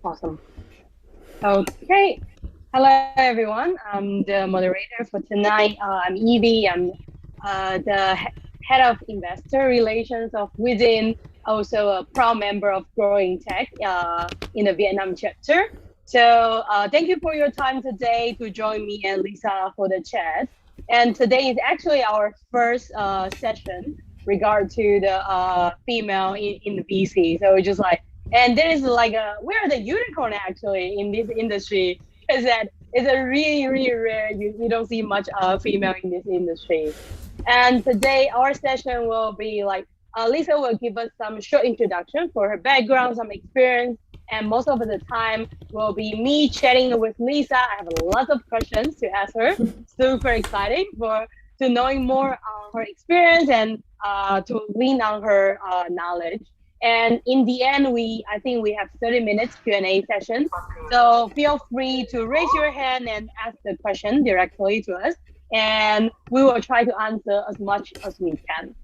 Awesome. Okay. Hello, everyone. I'm the moderator for tonight. I'm Evie. I'm the head of investor relations of Within, also a proud member of Growing Tech in the Vietnam chapter. So thank you for your time today to join me and Leesa for the chat. And today is actually our first session regard to the female in the VC. So just like, and there is like we're the unicorn actually in this industry, because that is a really, really rare. You don't see much female in this industry. And today our session will be like Leesa will give us some short introduction for her background, some experience, and most of the time will be me chatting with Leesa. I have lots of questions to ask her. Super exciting to knowing more on her experience and to lean on her knowledge. And in the end, I think we have 30 minutes Q&A session. So feel free to raise your hand and ask the question directly to us. And we will try to answer as much as we can.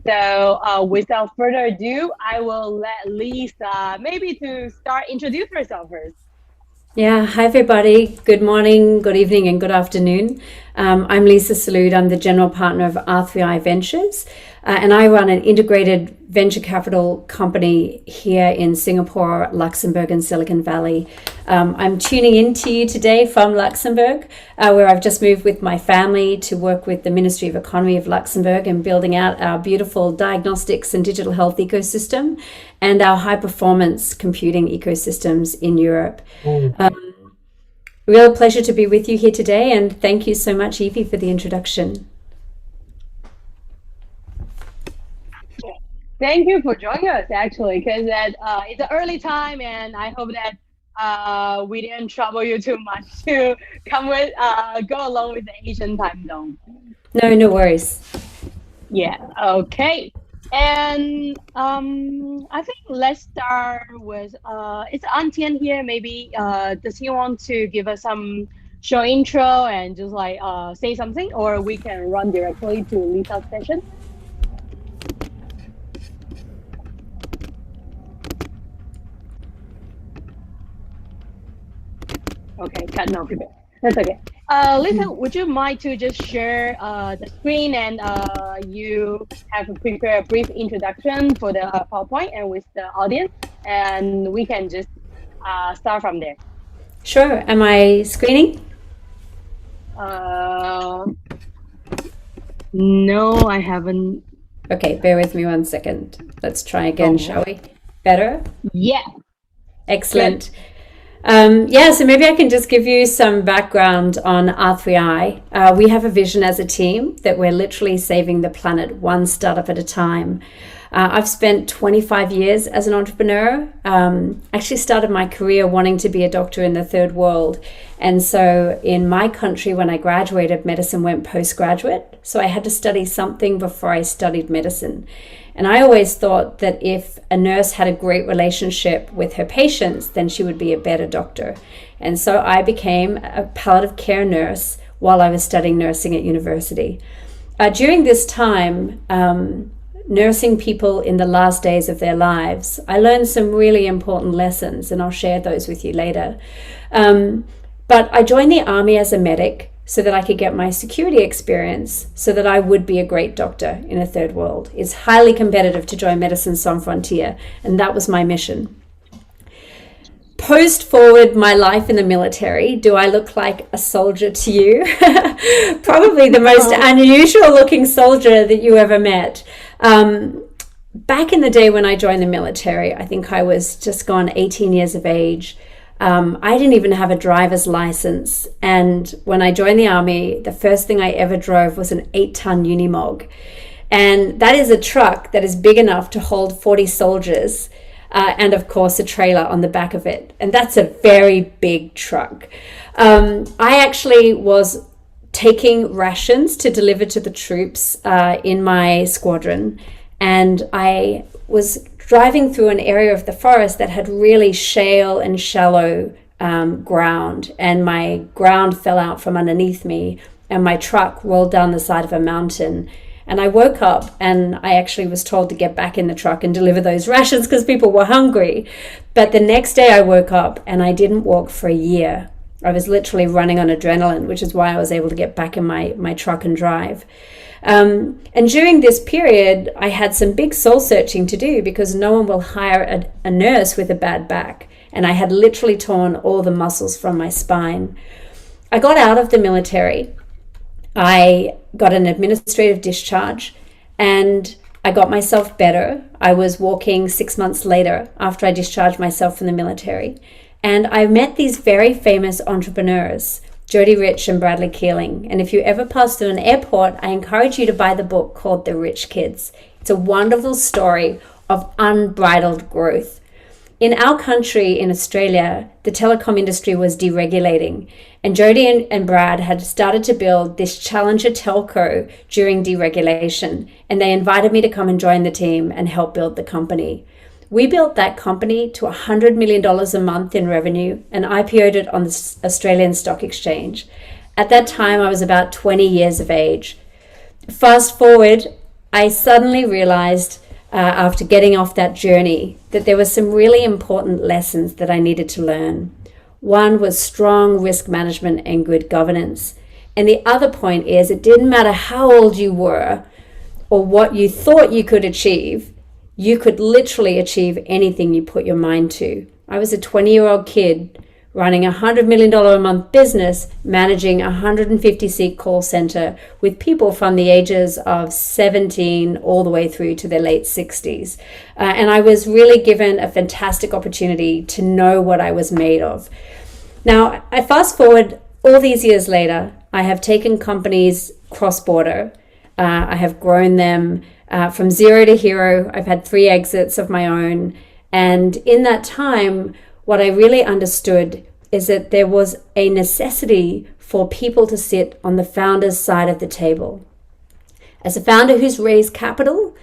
So without further ado, I will let Leesa maybe to start introduce herself first. Yeah, hi everybody. Good morning, good evening, and good afternoon. I'm Leesa 𝗘𝗧𝗹𝗑𝗿𝗏. I'm the general partner of R3i Ventures, and I run an integrated venture capital company here in Singapore, Luxembourg, and Silicon Valley. I'm tuning in to you today from Luxembourg, where I've just moved with my family to work with the Ministry of Economy of Luxembourg and building out our beautiful diagnostics and digital health ecosystem and our high performance computing ecosystems in Europe. Real pleasure to be with you here today, and thank you so much, Evie, for the introduction. Thank you for joining us, actually, because it's an early time, and I hope that we didn't trouble you too much to go along with the Asian time zone. No worries. Yeah. Okay. And I think let's start with it's Antian here. Maybe does he want to give us some short intro and just like say something, or we can run directly to Leesa's session? Okay, cut no feedback. That's okay. Leesa, would you mind to just share the screen and you have to prepare a brief introduction for the PowerPoint and with the audience, and we can just start from there. Sure. Am I screening? No, I haven't. Okay, bear with me 1 second. Let's try again, shall we? Better? Yeah. Excellent. So maybe I can just give you some background on R3i. We have a vision as a team that we're literally saving the planet one startup at a time. I've spent 25 years as an entrepreneur. Actually started my career wanting to be a doctor in the third world. And so in my country, when I graduated, medicine went postgraduate. So I had to study something before I studied medicine. And I always thought that if a nurse had a great relationship with her patients, then she would be a better doctor. And so I became a palliative care nurse while I was studying nursing at university. During this time, nursing people in the last days of their lives, I learned some really important lessons, and I'll share those with you later. But I joined the army as a medic so that I could get my security experience so that I would be a great doctor in a third world. It's highly competitive to join Médecins Sans Frontières, and that was my mission. Post forward my life in the military, do I look like a soldier to you? Probably the most unusual looking soldier that you ever met. Back in the day when I joined the military, I think I was just gone 18 years of age. I didn't even have a driver's license. And when I joined the army, the first thing I ever drove was an 8-ton Unimog. And that is a truck that is big enough to hold 40 soldiers. And of course a trailer on the back of it. And that's a very big truck. I actually was taking rations to deliver to the troops in my squadron. And I was driving through an area of the forest that had really shale and shallow ground. And my ground fell out from underneath me and my truck rolled down the side of a mountain. And I woke up and I actually was told to get back in the truck and deliver those rations because people were hungry. But the next day I woke up and I didn't walk for a year. I was literally running on adrenaline, which is why I was able to get back in my truck and drive. And during this period, I had some big soul searching to do because no one will hire a nurse with a bad back. And I had literally torn all the muscles from my spine. I got out of the military. I got an administrative discharge and I got myself better. I was walking 6 months later after I discharged myself from the military. And I met these very famous entrepreneurs, Jody Rich and Bradley Keeling. And if you ever pass through an airport, I encourage you to buy the book called The Rich Kids. It's a wonderful story of unbridled growth. In our country, in Australia, the telecom industry was deregulating. And Jody and Brad had started to build this challenger telco during deregulation. And they invited me to come and join the team and help build the company. We built that company to $100 million a month in revenue and IPO'd it on the Australian Stock Exchange. At that time, I was about 20 years of age. Fast forward, I suddenly realized after getting off that journey that there were some really important lessons that I needed to learn. One was strong risk management and good governance. And the other point is it didn't matter how old you were or what you thought you could achieve, you could literally achieve anything you put your mind to. I was a 20-year-old kid running a $100 million a month business, managing a 150-seat call center with people from the ages of 17 all the way through to their late 60s. And I was really given a fantastic opportunity to know what I was made of. Now, I fast forward all these years later, I have taken companies cross-border. I have grown them from zero to hero. I've had 3 exits of my own. And in that time, what I really understood is that there was a necessity for people to sit on the founder's side of the table. As a founder who's raised capital,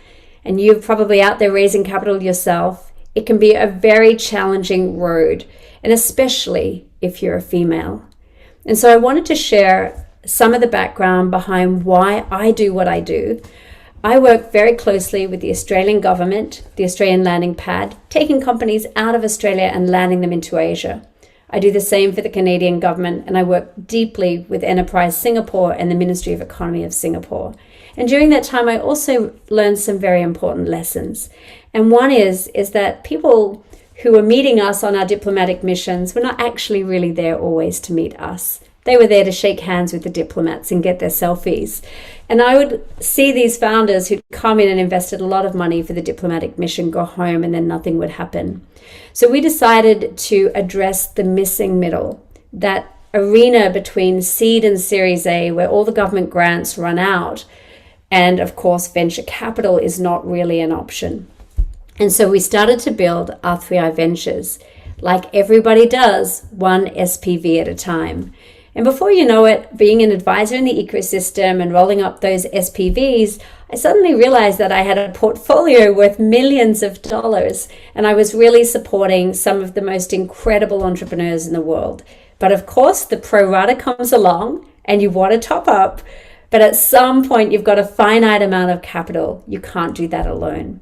and you're probably out there raising capital yourself, it can be a very challenging road, and especially if you're a female. And so I wanted to share some of the background behind why I do what I do. I work very closely with the Australian government, the Australian landing pad, taking companies out of Australia and landing them into Asia. I do the same for the Canadian government, and I work deeply with Enterprise Singapore and the Ministry of Economy of Singapore. And during that time, I also learned some very important lessons. And one is that people who were meeting us on our diplomatic missions were not actually really there always to meet us. They were there to shake hands with the diplomats and get their selfies. And I would see these founders who'd come in and invested a lot of money for the diplomatic mission go home, and then nothing would happen. So we decided to address the missing middle, that arena between seed and Series A where all the government grants run out. And of course, venture capital is not really an option. And so we started to build R3i Ventures, like everybody does, one SPV at a time. And before you know it, being an advisor in the ecosystem and rolling up those SPVs, I suddenly realized that I had a portfolio worth millions of dollars, and I was really supporting some of the most incredible entrepreneurs in the world. But of course, the pro rata comes along and you want to top up, but at some point you've got a finite amount of capital. You can't do that alone.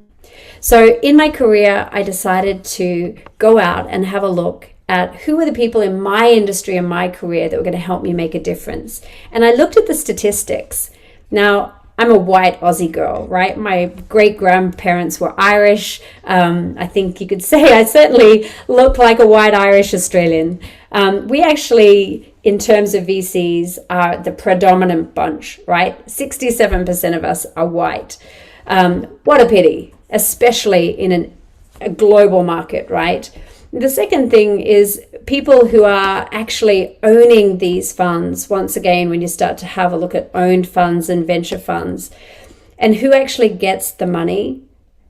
So in my career, I decided to go out and have a look at who were the people in my industry and my career that were going to help me make a difference. And I looked at the statistics. Now, I'm a white Aussie girl, right? My great-grandparents were Irish. I think you could say I certainly look like a white Irish Australian. We actually, in terms of VCs, are the predominant bunch, right? 67% of us are white. What a pity, especially in a global market, right? The second thing is people who are actually owning these funds. Once again, when you start to have a look at owned funds and venture funds and who actually gets the money,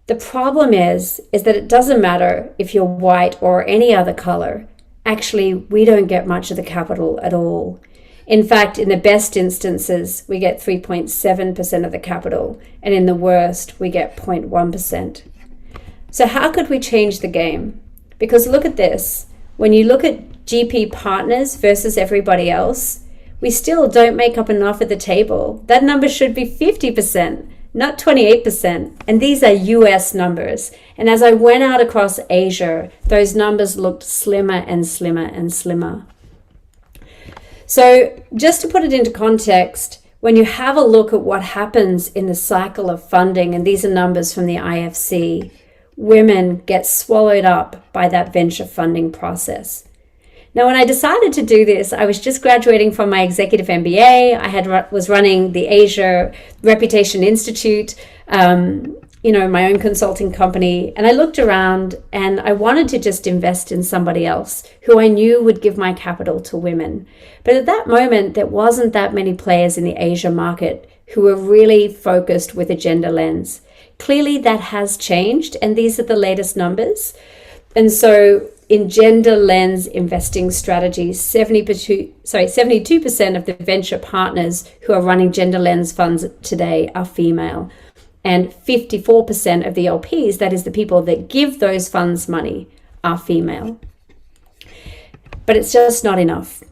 the problem is that it doesn't matter if you're white or any other color. Actually, we don't get much of the capital at all. In fact, in the best instances, we get 3.7% of the capital, and in the worst, we get 0.1%. So how could we change the game? Because look at this, when you look at GP partners versus everybody else, we still don't make up enough at the table. That number should be 50%. not 28%. And these are US numbers. And as I went out across Asia, those numbers looked slimmer and slimmer and slimmer. So just to put it into context, when you have a look at what happens in the cycle of funding, and these are numbers from the IFC, women get swallowed up by that venture funding process. Now, when I decided to do this, I was just graduating from my executive MBA. I was running the Asia Reputation Institute, my own consulting company. And I looked around and I wanted to just invest in somebody else who I knew would give my capital to women. But at that moment, there wasn't that many players in the Asia market who were really focused with a gender lens. Clearly, that has changed. And these are the latest numbers. And so in gender lens investing strategies, 72% of the venture partners who are running gender lens funds today are female. And 54% of the LPs, that is the people that give those funds money, are female. But it's just not enough.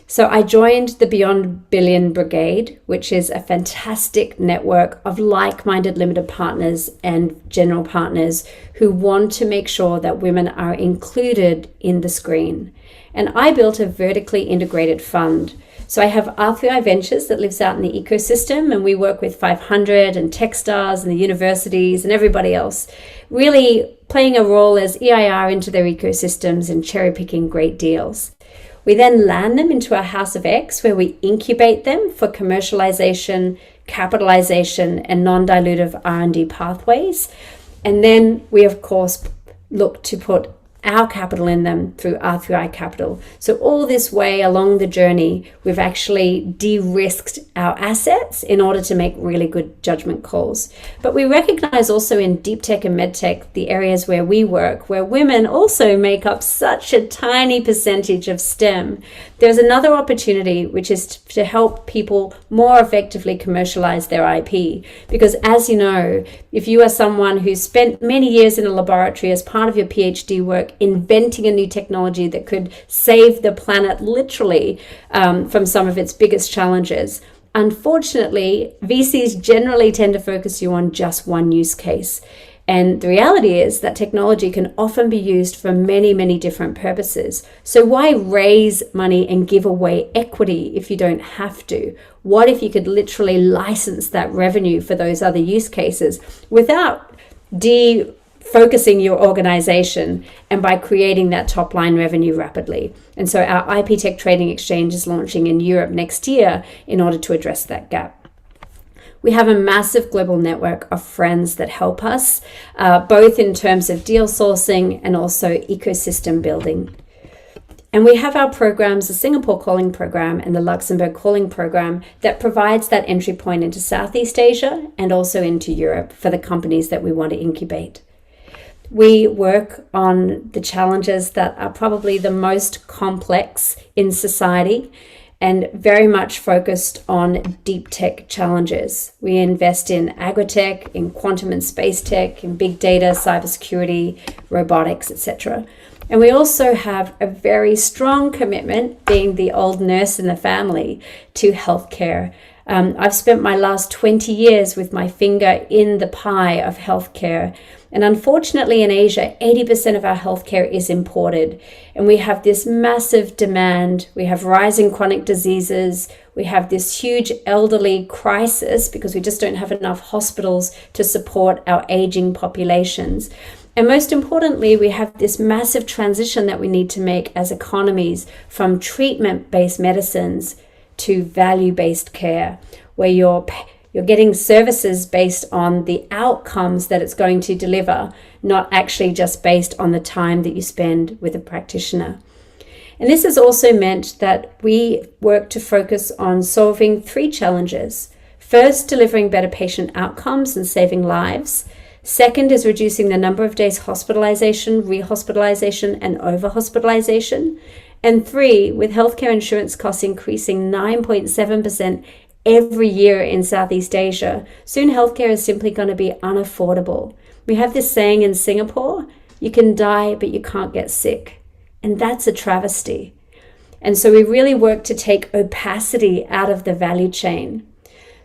So I joined the Beyond Billion Brigade, which is a fantastic network of like-minded limited partners and general partners who want to make sure that women are included in the screen. And I built a vertically integrated fund. So I have R3i Ventures that lives out in the ecosystem, and we work with 500 and Techstars and the universities and everybody else, really playing a role as EIR into their ecosystems and cherry picking great deals. We then land them into our House of X, where we incubate them for commercialization, capitalization, and non-dilutive R&D pathways. And then we, of course, look to put our capital in them through R3i Capital. So all this way along the journey, we've actually de-risked our assets in order to make really good judgment calls. But we recognize also in deep tech and med tech, the areas where we work, where women also make up such a tiny percentage of STEM, there's another opportunity, which is to help people more effectively commercialize their IP. Because as you know, if you are someone who's spent many years in a laboratory as part of your PhD work, inventing a new technology that could save the planet literally from some of its biggest challenges. Unfortunately, VCs generally tend to focus you on just one use case. And the reality is that technology can often be used for many, many different purposes. So why raise money and give away equity if you don't have to? What if you could literally license that revenue for those other use cases without focusing your organization and by creating that top line revenue rapidly? And so our IP Tech Trading Exchange is launching in Europe next year in order to address that gap. We have a massive global network of friends that help us, both in terms of deal sourcing and also ecosystem building. And we have our programs, the Singapore Calling Program and the Luxembourg Calling Program, that provides that entry point into Southeast Asia and also into Europe for the companies that we want to incubate. We work on the challenges that are probably the most complex in society and very much focused on deep tech challenges. We invest in agri-tech, in quantum and space tech, in big data, cybersecurity, robotics, etc. And we also have a very strong commitment, being the old nurse in the family, to healthcare. I've spent my last 20 years with my finger in the pie of healthcare. And unfortunately in Asia, 80% of our healthcare is imported. And we have this massive demand. We have rising chronic diseases. We have this huge elderly crisis because we just don't have enough hospitals to support our aging populations. And most importantly, we have this massive transition that we need to make as economies from treatment-based medicines to value-based care, where you're getting services based on the outcomes that it's going to deliver, not actually just based on the time that you spend with a practitioner. And this has also meant that we work to focus on solving 3 challenges. First, delivering better patient outcomes and saving lives. Second is reducing the number of days hospitalization, rehospitalization, and over-hospitalization. And 3, with healthcare insurance costs increasing 9.7% every year in Southeast Asia, soon healthcare is simply going to be unaffordable. We have this saying in Singapore, you can die, but you can't get sick. And that's a travesty. And so we really work to take opacity out of the value chain.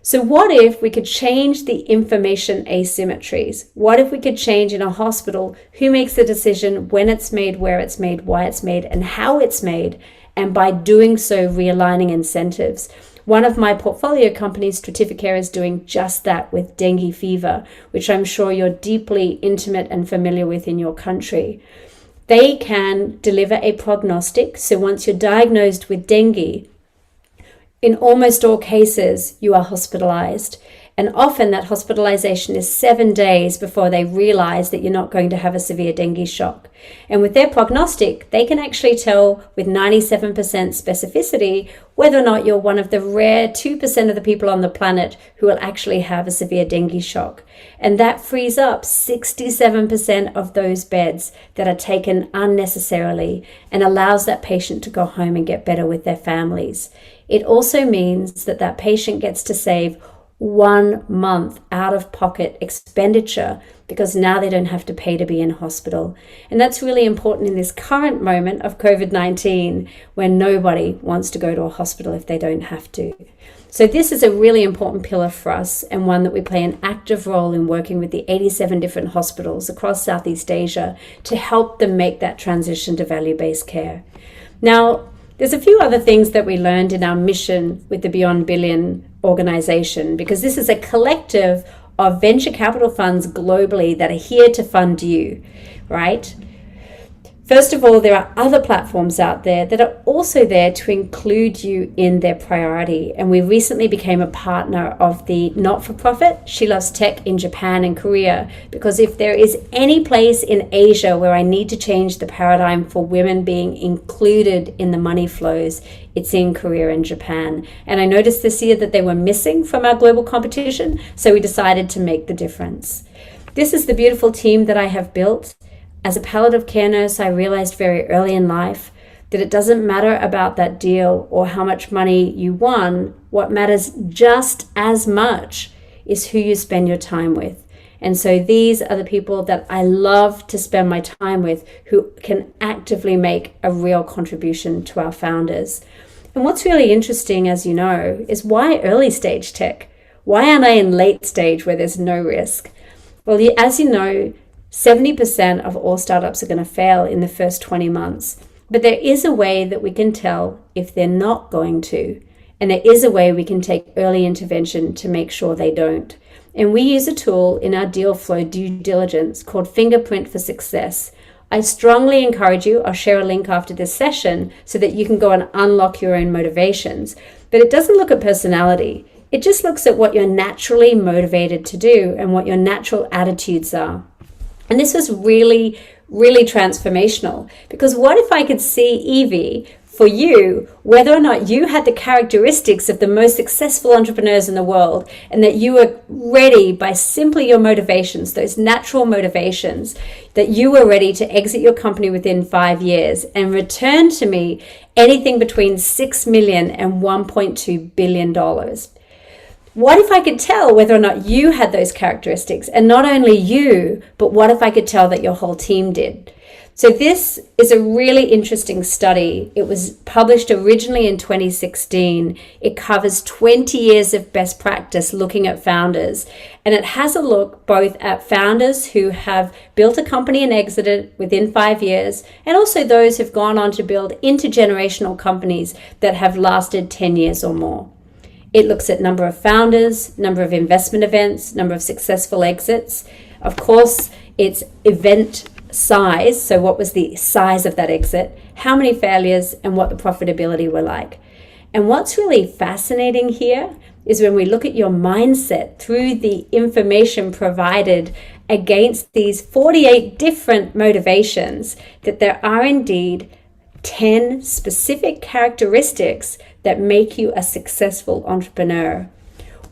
So what if we could change the information asymmetries? What if we could change in a hospital who makes the decision, when it's made, where it's made, why it's made, and how it's made, and by doing so, realigning incentives? One of my portfolio companies, 𝗃𝗧𝗃𝗃𝗿𝗃, is doing just that with dengue fever, which I'm sure you're deeply intimate and familiar with in your country. They can deliver a prognostic. So once you're diagnosed with dengue, in almost all cases, you are hospitalized. And often that hospitalization is 7 days before they realize that you're not going to have a severe dengue shock. And with their prognostic, they can actually tell with 97% specificity whether or not you're one of the rare 2% of the people on the planet who will actually have a severe dengue shock. And that frees up 67% of those beds that are taken unnecessarily and allows that patient to go home and get better with their families. It also means that that patient gets to save 1 month out of pocket expenditure because now they don't have to pay to be in hospital. And that's really important in this current moment of COVID-19 when nobody wants to go to a hospital if they don't have to. So this is a really important pillar for us, and one that we play an active role in working with the 87 different hospitals across Southeast Asia to help them make that transition to value-based care. Now, there's a few other things that we learned in our mission with the Beyond Billion organization, because this is a collective of venture capital funds globally that are here to fund you, right? First of all, there are other platforms out there that are also there to include you in their priority. And we recently became a partner of the not-for-profit She Loves Tech in Japan and Korea, because if there is any place in Asia where I need to change the paradigm for women being included in the money flows, it's in Korea and Japan. And I noticed this year that they were missing from our global competition, so we decided to make the difference. This is the beautiful team that I have built. As a palliative care nurse, I realized very early in life that it doesn't matter about that deal or how much money you won. What matters just as much is who you spend your time with. And so these are the people that I love to spend my time with, who can actively make a real contribution to our founders. And what's really interesting, as you know, is why early stage tech? Why aren't I in late stage where there's no risk? Well, as you know, 70% of all startups are going to fail in the first 20 months. But there is a way that we can tell if they're not going to. And there is a way we can take early intervention to make sure they don't. And we use a tool in our deal flow due diligence called Fingerprint for Success. I strongly encourage you, I'll share a link after this session so that you can go and unlock your own motivations. But it doesn't look at personality. It just looks at what you're naturally motivated to do and what your natural attitudes are. And this was really, really transformational, because what if I could see, Evie, for you, whether or not you had the characteristics of the most successful entrepreneurs in the world, and that you were ready by simply your motivations, those natural motivations, that you were ready to exit your company within 5 years and return to me anything between $6 million and $1.2 billion. What if I could tell whether or not you had those characteristics? And not only you, but what if I could tell that your whole team did? So this is a really interesting study. It was published originally in 2016. It covers 20 years of best practice looking at founders. And it has a look both at founders who have built a company and exited within 5 years, and also those who've gone on to build intergenerational companies that have lasted 10 years or more. It looks at number of founders, number of investment events, number of successful exits. Of course, it's event size. So what was the size of that exit? How many failures and what the profitability were like? And what's really fascinating here is when we look at your mindset through the information provided against these 48 different motivations, that there are indeed 10 specific characteristics that make you a successful entrepreneur.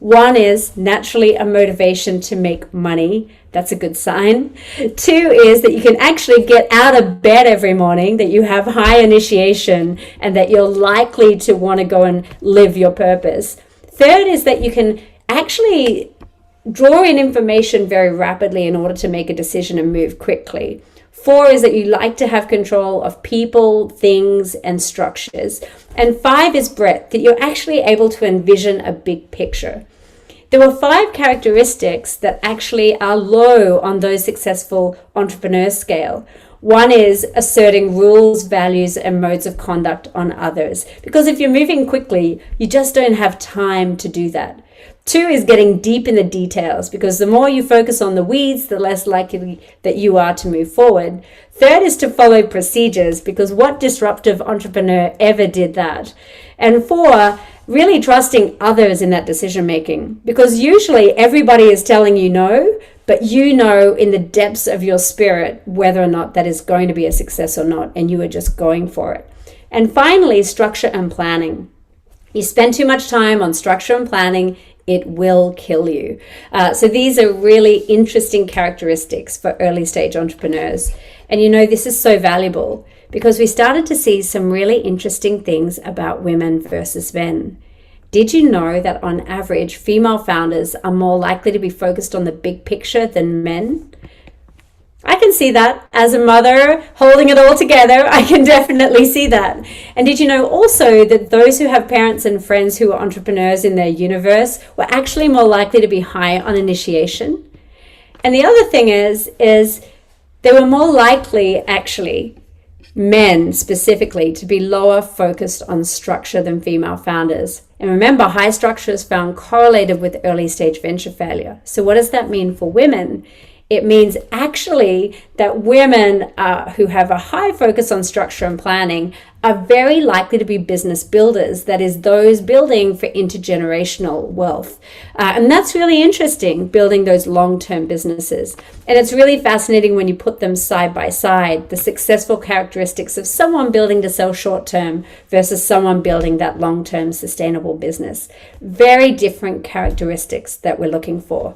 One is naturally a motivation to make money. That's a good sign. 2 is that you can actually get out of bed every morning, that you have high initiation, and that you're likely to want to go and live your purpose. 3rd is that you can actually draw in information very rapidly in order to make a decision and move quickly. 4 is that you like to have control of people, things, and structures. And 5 is breadth, that you're actually able to envision a big picture. There were 5 characteristics that actually are low on those successful entrepreneur scale. One is asserting rules, values, and modes of conduct on others. Because if you're moving quickly, you just don't have time to do that. 2 is getting deep in the details, because the more you focus on the weeds, the less likely that you are to move forward. 3rd is to follow procedures, because what disruptive entrepreneur ever did that? And 4, really trusting others in that decision making, because usually everybody is telling you no, but you know in the depths of your spirit whether or not that is going to be a success or not, and you are just going for it. And finally, structure and planning. You spend too much time on structure and planning, it will kill you. So these are really interesting characteristics for early stage entrepreneurs. And you know, this is so valuable because we started to see some really interesting things about women versus men. Did you know that on average, female founders are more likely to be focused on the big picture than men? I can see that. As a mother holding it all together, I can definitely see that. And did you know also that those who have parents and friends who are entrepreneurs in their universe were actually more likely to be high on initiation? And the other thing is they were more likely, actually, men specifically, to be lower focused on structure than female founders. And remember, high structure is found correlated with early stage venture failure. So what does that mean for women? It means actually that women who have a high focus on structure and planning are very likely to be business builders, that is, those building for intergenerational wealth. And that's really interesting, building those long-term businesses. And it's really fascinating when you put them side by side, the successful characteristics of someone building to sell short-term versus someone building that long-term sustainable business. Very different characteristics that we're looking for.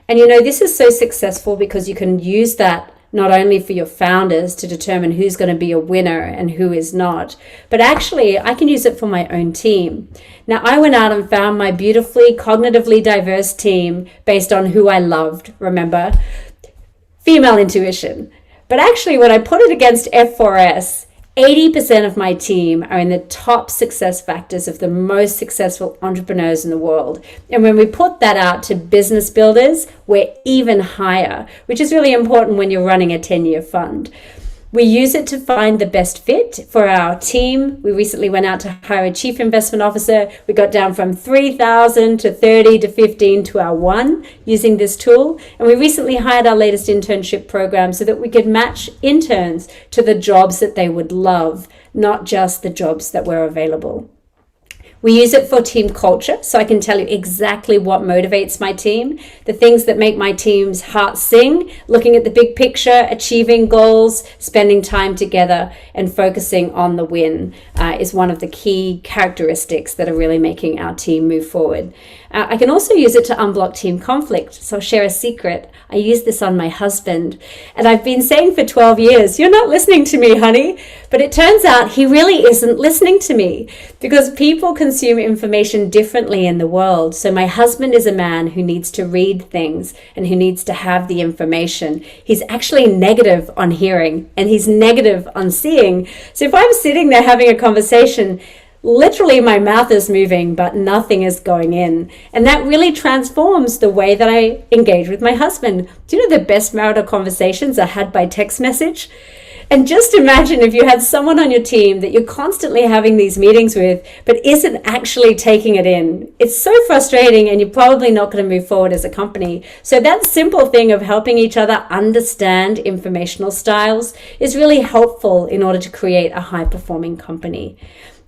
And you know, this is so successful because you can use that not only for your founders to determine who's going to be a winner and who is not, but actually I can use it for my own team. Now, I went out and found my beautifully cognitively diverse team based on who I loved, remember? Female intuition. But actually, when I put it against F4S, 80% of my team are in the top success factors of the most successful entrepreneurs in the world. And when we put that out to business builders, we're even higher, which is really important when you're running a 10-year fund. We use it to find the best fit for our team. We recently went out to hire a chief investment officer. We got down from 3,000 to 30 to 15 to our 1 using this tool. And we recently hired our latest internship program so that we could match interns to the jobs that they would love, not just the jobs that were available. We use it for team culture, so I can tell you exactly what motivates my team, the things that make my team's heart sing, looking at the big picture, achieving goals, spending time together, and focusing on the win is one of the key characteristics that are really making our team move forward. I can also use it to unblock team conflict. So I'll share a secret. I use this on my husband. And I've been saying for 12 years, "You're not listening to me, honey." But it turns out he really isn't listening to me because people consume information differently in the world. So my husband is a man who needs to read things and who needs to have the information. He's actually negative on hearing and he's negative on seeing. So if I'm sitting there having a conversation, literally my mouth is moving, but nothing is going in. And that really transforms the way that I engage with my husband. Do you know the best marital conversations are had by text message? And just imagine if you had someone on your team that you're constantly having these meetings with, but isn't actually taking it in. It's so frustrating and you're probably not going to move forward as a company. So that simple thing of helping each other understand informational styles is really helpful in order to create a high-performing company.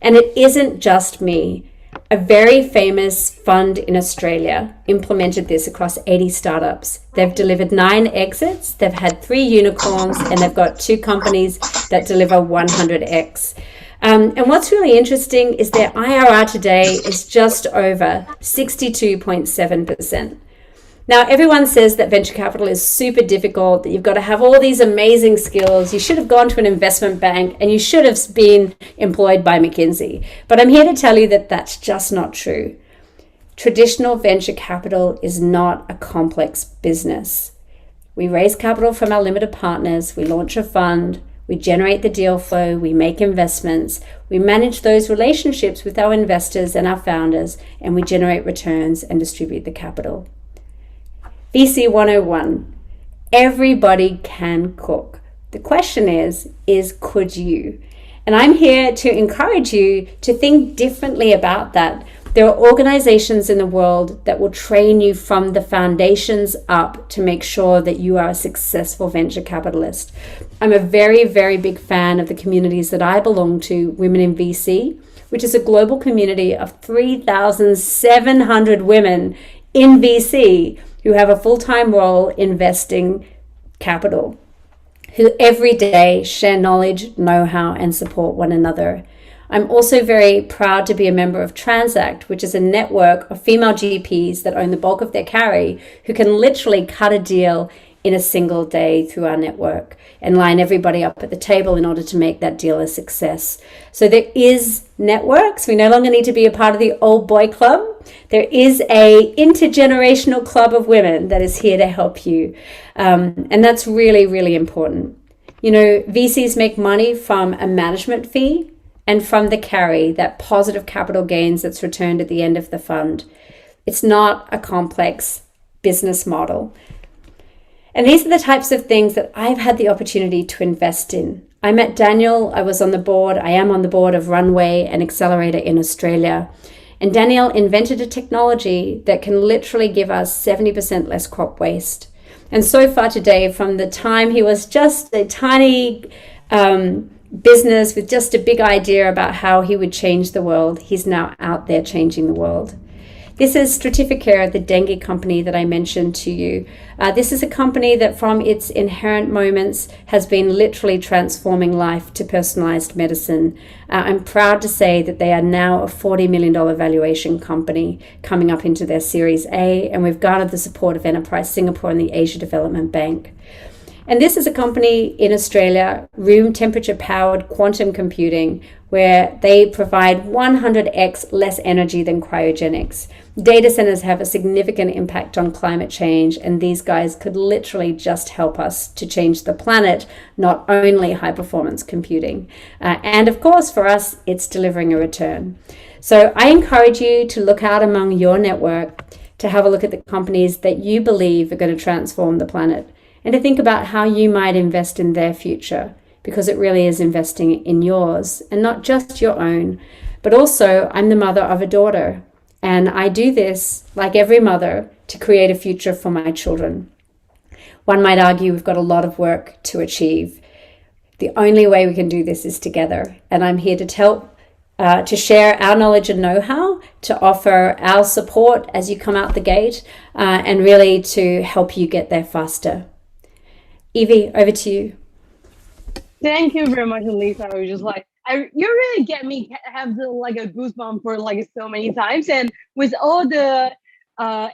And it isn't just me. A very famous fund in Australia implemented this across 80 startups. They've delivered 9 exits, they've had 3 unicorns, and they've got 2 companies that deliver 100x. And what's really interesting is their IRR today is just over 62.7%. Now, everyone says that venture capital is super difficult, that you've got to have all these amazing skills. You should have gone to an investment bank and you should have been employed by McKinsey. But I'm here to tell you that that's just not true. Traditional venture capital is not a complex business. We raise capital from our limited partners, we launch a fund, We generate the deal flow, we make investments, we manage those relationships with our investors and our founders, and we generate returns and distribute the capital. VC 101, everybody can cook. The question is could you? And I'm here to encourage you to think differently about that. There are organizations in the world that will train you from the foundations up to make sure that you are a successful venture capitalist. I'm a very, very big fan of the communities that I belong to, Women in VC, which is a global community of 3,700 women in VC who have a full-time role investing capital, who every day share knowledge, know-how, and support one another. I'm also very proud to be a member of Transact, which is a network of female GPs that own the bulk of their carry, who can literally cut a deal in a single day through our network and line everybody up at the table in order to make that deal a success. So there is networks. We no longer need to be a part of the old boy club. There is a intergenerational club of women that is here to help you. And that's really, really important. You know, VCs make money from a management fee and from the carry, that positive capital gains that's returned at the end of the fund. It's not a complex business model. And these are the types of things that I've had the opportunity to invest in. I met Daniel, I am on the board of Runway, an accelerator in Australia. And Daniel invented a technology that can literally give us 70% less crop waste. And so far today, from the time he was just a tiny business with just a big idea about how he would change the world, he's now out there changing the world. This is 𝗃𝗃𝗃𝗃, the dengue company that I mentioned to you. This is a company that from its inherent moments has been literally transforming life to personalized medicine. I'm proud to say that they are now a $40 million valuation company coming up into their Series A, and we've garnered the support of Enterprise Singapore and the Asia Development Bank. And this is a company in Australia, room temperature powered quantum computing, where they provide 100x less energy than cryogenics. Data centers have a significant impact on climate change, and these guys could literally just help us to change the planet, not only high performance computing. And of course, for us, it's delivering a return. So I encourage you to look out among your network, to have a look at the companies that you believe are going to transform the planet, and to think about how you might invest in their future, because it really is investing in yours, and not just your own. But also, I'm the mother of a daughter, and I do this, like every mother, to create a future for my children. One might argue we've got a lot of work to achieve. The only way we can do this is together, and I'm here to share our knowledge and know-how, to offer our support as you come out the gate, and really to help you get there faster. Evie, over to you. Thank you very much, Leesa. I was just like, you really get me have a goosebump for so many times, and with all the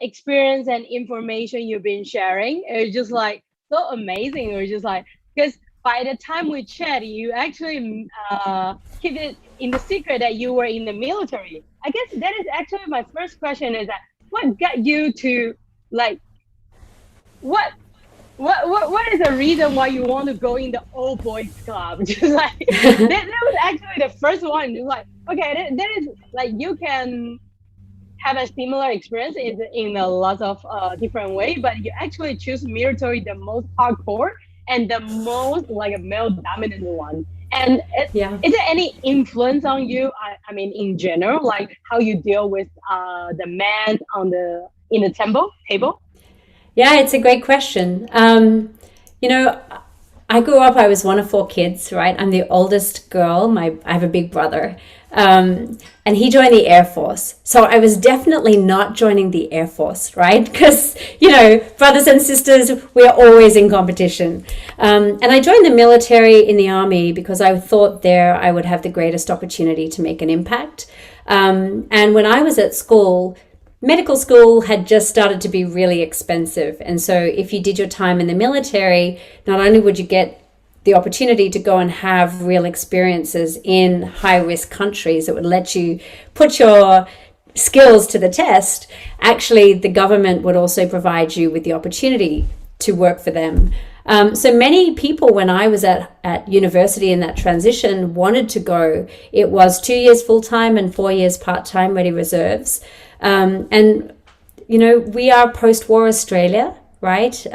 experience and information you've been sharing, it's just so amazing. It was just because by the time we chat, you actually keep it in the secret that you were in the military. I guess that is actually my first question: is that what got you to what is the reason why you want to go in the old boys club? Just that was actually the first one. Just okay, that is you can have a similar experience in a lot of different way, but you actually choose military the most hardcore and the most male dominant one. And is there any influence on you? I mean, in general, how you deal with the man in the table? Yeah, it's a great question. I grew up, I was one of 4 kids, right? I'm the oldest girl. I have a big brother. And he joined the Air Force. So I was definitely not joining the Air Force, right? Because, brothers and sisters, we're always in competition. And I joined the military in the Army because I thought there I would have the greatest opportunity to make an impact. And when I was at school, medical school had just started to be really expensive. And so if you did your time in the military, not only would you get the opportunity to go and have real experiences in high-risk countries that would let you put your skills to the test, actually the government would also provide you with the opportunity to work for them. So many people, when I was at university in that transition, wanted to go. It was 2 years full-time and 4 years part-time ready reserves. And, you know, we are post-war Australia, right?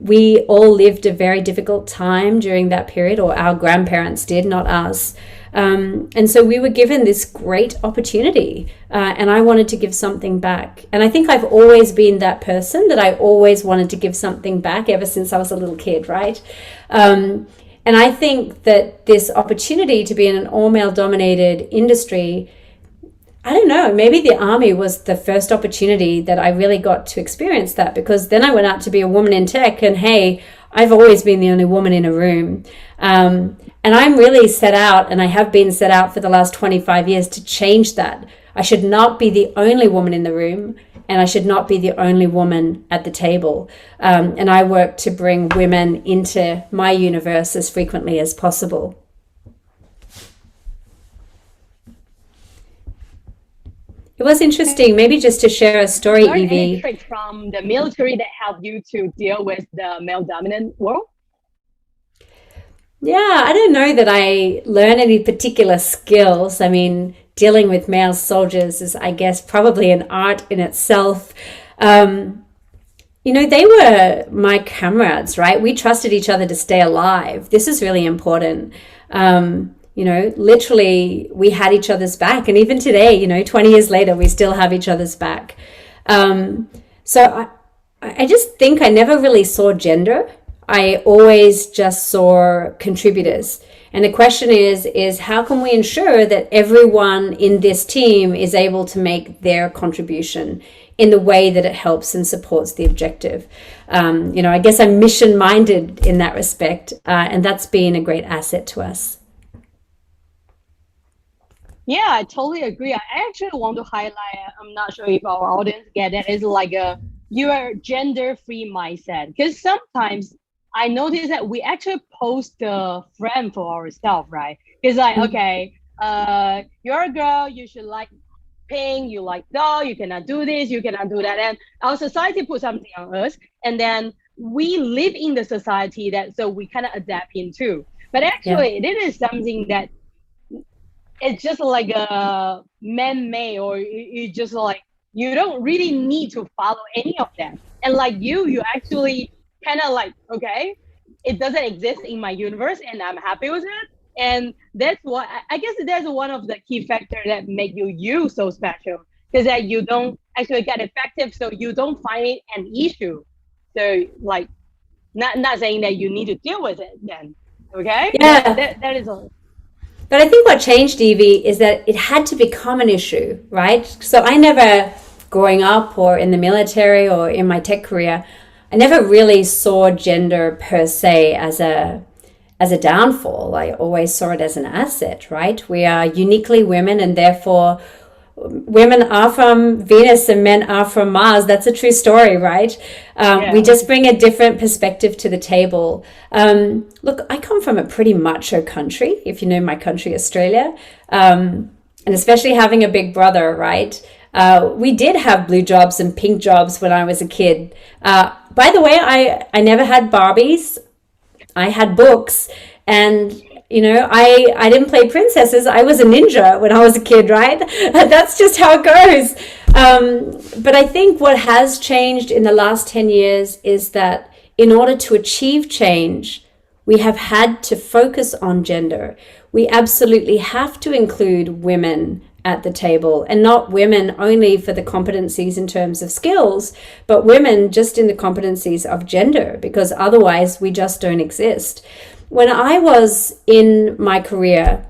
We all lived a very difficult time during that period, or our grandparents did, not us. And so we were given this great opportunity, and I wanted to give something back. And I think I've always been that person, that I always wanted to give something back ever since I was a little kid, right? And I think that this opportunity to be in an all-male dominated industry, I don't know, maybe the army was the first opportunity that I really got to experience that, because then I went out to be a woman in tech, and hey, I've always been the only woman in a room. And I'm really set out, and I have been set out for the last 25 years to change that. I should not be the only woman in the room, and I should not be the only woman at the table. And I work to bring women into my universe as frequently as possible. It was interesting, maybe just to share a story, Evie. Any traits from the military that helped you to deal with the male dominant world? Yeah, I don't know that I learned any particular skills. I mean, dealing with male soldiers is, I guess, probably an art in itself. You know, they were my comrades, right? We trusted each other to stay alive. This is really important. You know, literally, we had each other's back. And even today, you know, 20 years later, we still have each other's back. So I just think I never really saw gender. I always just saw contributors. And the question is how can we ensure that everyone in this team is able to make their contribution in the way that it helps and supports the objective? You know, I guess I'm mission-minded in that respect, and that's been a great asset to us. Yeah, I totally agree. I actually want to highlight, I'm not sure if our audience get it, is like your gender-free mindset. Because sometimes I notice that we actually post the frame for ourselves, right? It's like, okay, you're a girl, you should like pink, you like doll, you cannot do this, you cannot do that. And our society puts something on us, and then we live in the society that, so we kind of adapt into. But actually, it is something that it's just like a man-made, or you just like, you don't really need to follow any of them. And like you actually kind of like, okay, it doesn't exist in my universe and I'm happy with it. And that's what, I guess that's one of the key factors that make you so special, because that you don't actually get effective, so you don't find it an issue. So like, not saying that you need to deal with it then, okay? Yeah. That is all. But I think what changed, Evie, is that it had to become an issue, right? So I never, growing up or in the military or in my tech career, I never really saw gender per se as a downfall. I always saw it as an asset, right? We are uniquely women, and therefore women are from Venus and men are from Mars. That's a true story, right? We just bring a different perspective to the table. Look, I come from a pretty macho country, if you know my country, Australia, and especially having a big brother, right? We did have blue jobs and pink jobs when I was a kid. By the way, I never had Barbies. I had books, and you know, I didn't play princesses. I was a ninja when I was a kid, right? That's just how it goes. But I think what has changed in the last 10 years is that in order to achieve change, we have had to focus on gender. We absolutely have to include women at the table, and not women only for the competencies in terms of skills, but women just in the competencies of gender, because otherwise we just don't exist. When I was in my career,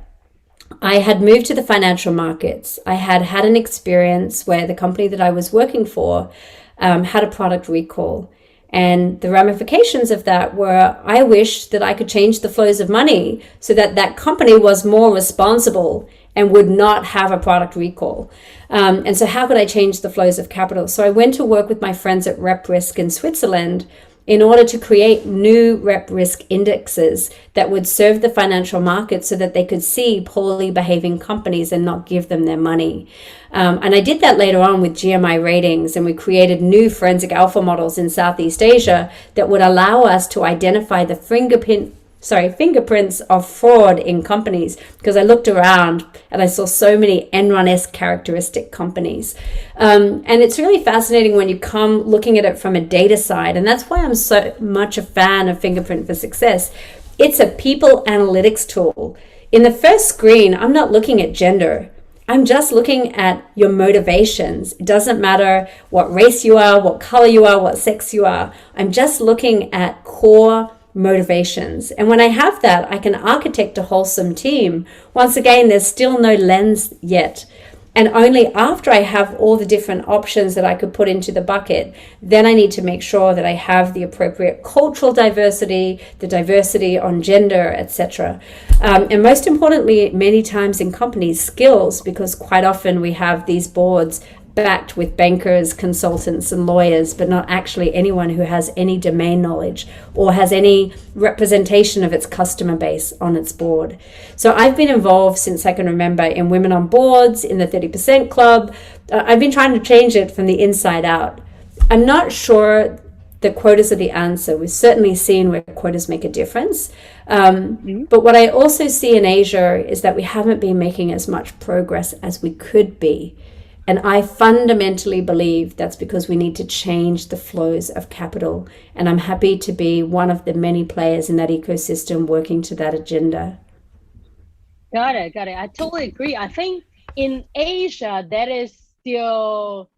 I had moved to the financial markets. I had had an experience where the company that I was working for had a product recall. And the ramifications of that were, I wished that I could change the flows of money so that that company was more responsible and would not have a product recall. And so how could I change the flows of capital? So I went to work with my friends at R3i in Switzerland, in order to create new rep risk indexes that would serve the financial markets so that they could see poorly behaving companies and not give them their money. And I did that later on with GMI ratings, and we created new forensic alpha models in Southeast Asia that would allow us to identify the fingerprints of fraud in companies, because I looked around and I saw so many Enron-esque characteristic companies. And it's really fascinating when you come looking at it from a data side. And that's why I'm so much a fan of Fingerprint for Success. It's a people analytics tool. In the first screen, I'm not looking at gender. I'm just looking at your motivations. It doesn't matter what race you are, what color you are, what sex you are. I'm just looking at core motivations. And when I have that, I can architect a wholesome team. Once again, there's still no lens yet. And only after I have all the different options that I could put into the bucket, then I need to make sure that I have the appropriate cultural diversity, the diversity on gender, etc. And most importantly, many times in companies, skills, because quite often we have these boards backed with bankers, consultants, and lawyers, but not actually anyone who has any domain knowledge or has any representation of its customer base on its board. So I've been involved since I can remember in Women on Boards, in the 30% Club. I've been trying to change it from the inside out. I'm not sure the quotas are the answer. We've certainly seen where quotas make a difference. But what I also see in Asia is that we haven't been making as much progress as we could be. And I fundamentally believe that's because we need to change the flows of capital. And I'm happy to be one of the many players in that ecosystem working to that agenda. Got it. I totally agree. I think in Asia, that is still